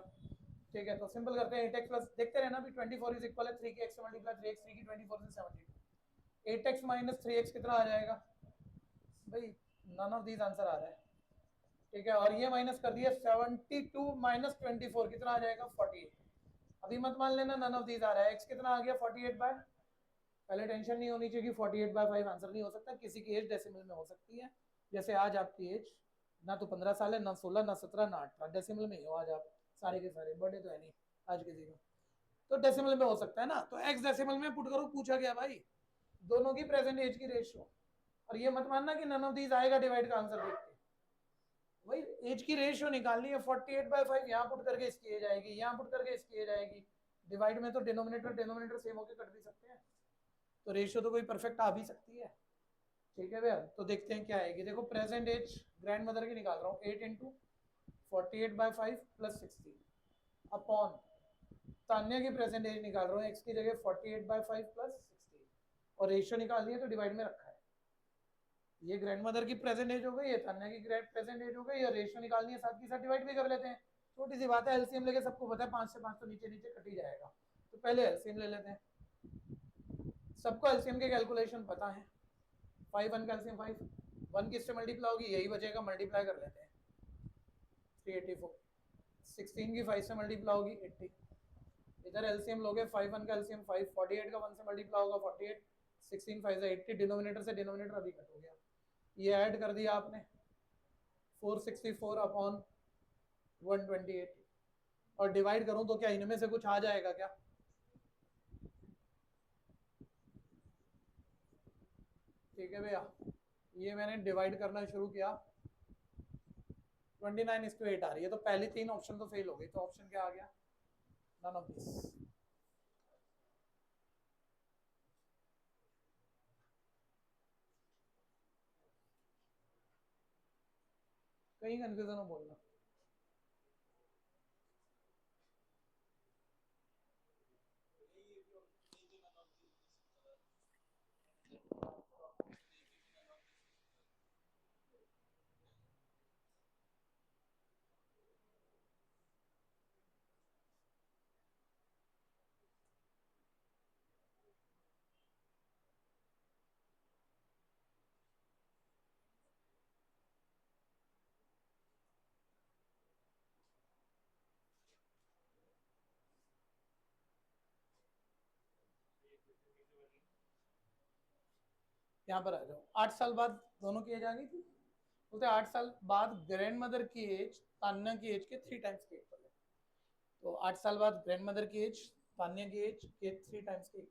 ठीक है, तो सिंपल करते हैं। 8x प्लस देखते रहना भी 24 इज इक्वल है 3 के x से मल्टीप्लाई 3x 3 की 24 से 72। 8x - 3x कितना आ जाएगा भाई? नन ऑफ दीज आंसर आ रहा है। ठीक है, और ये माइनस कर दिया 72 - 24 कितना आ जाएगा? 48। अभी मत मान लेना नन ऑफ दीज आ रहा है। x कितना आ गया? 48 बाय, पहले टेंशन नहीं होनी चाहिए कि 48/5 आंसर नहीं हो सकता। किसी की एज डेसिमल में हो सकती है, जैसे आज आपकी एज ना तो 15 साल है, ना 16, ना 17, ना 18, डेसिमल में ही हो आज आप सारे के सारे। बर्थडे तो है नहीं आज किसी का, तो डेसिमल में हो सकता है ना। तो x डेसिमल में पुट करो, पूछा गया भाई दोनों की प्रेजेंट एज की रेशियो। और ये मत मानना कि नन ऑफ दीज आएगा डिवाइड का आंसर देख के, वही एज की रेशियो निकालनी है। 48/5 यहाँ पुट करके इसकी एज आएगी, यहाँ पुट करके इसकी एज आएगी। डिवाइड में तो डिनोमिनेटर सेम होके कट भी सकते हैं, तो रेशियो तो कोई परफेक्ट आ भी सकती है। ठीक है भैया, तो देखते हैं क्या आएगी। देखो प्रेजेंट एज ग्रैंड मदर की निकाल रहा हूँ, 8 × 48/5 + 16 अपॉन तान्या की प्रेजेंट एज निकाल रहा हूँ, x की जगह 48/5 + 16, और रेशियो निकालनी है तो डिवाइड में रखा है। ये ग्रैंड मदर की प्रेजेंट एज हो गई, ये तान्या की प्रेजेंट एज हो गई, और रेशियो निकालनी है साथ के साथ डिवाइड भी कर लेते हैं। छोटी सी बात है, एलसीएम लेके सबको पता है 5 से 5 तो नीचे नीचे कट ही जाएगा, तो पहले एलसीएम ले लेते हैं। सबको एलसीएम के कैलकुलेशन पता है। 5 1 का एलसीएम 5, 1 किससे मल्टीप्लाई होगी? यही बचेगा, मल्टीप्लाई कर लेते हैं 384। 16 की 5 से मल्टीप्लाई होगी 80। इधर एलसीएम लोगे, 5 1 का एलसीएम 5, 48 का 1 से मल्टीप्लाई होगा 48, 16 5 से 80, डिनोमिनेटर से डिनोमिनेटर अभी कट हो गया, ये ऐड कर दिया आपने 464 अपॉन 128, और डिवाइड करूं तो क्या इनमें से कुछ आ जाएगा क्या? ठीक है भैया, ये मैंने डिवाइड करना शुरू किया, 29:8 आ रही है, तो पहली 3 ऑप्शन तो फेल हो गई, तो ऑप्शन क्या आ गया? None of this. कहीं कंफ्यूजन हो बोलना। यहाँ पर आ जाओ, 8 साल बाद दोनों की एज आ गई थी, बोलते 8 साल बाद ग्रैंड मदर की एज तान्या की एज के 3 टाइम्स के इक्वल है। तो 8 साल बाद ग्रैंड मदर की एज तान्या की एज के 3 टाइम्स के इक्वल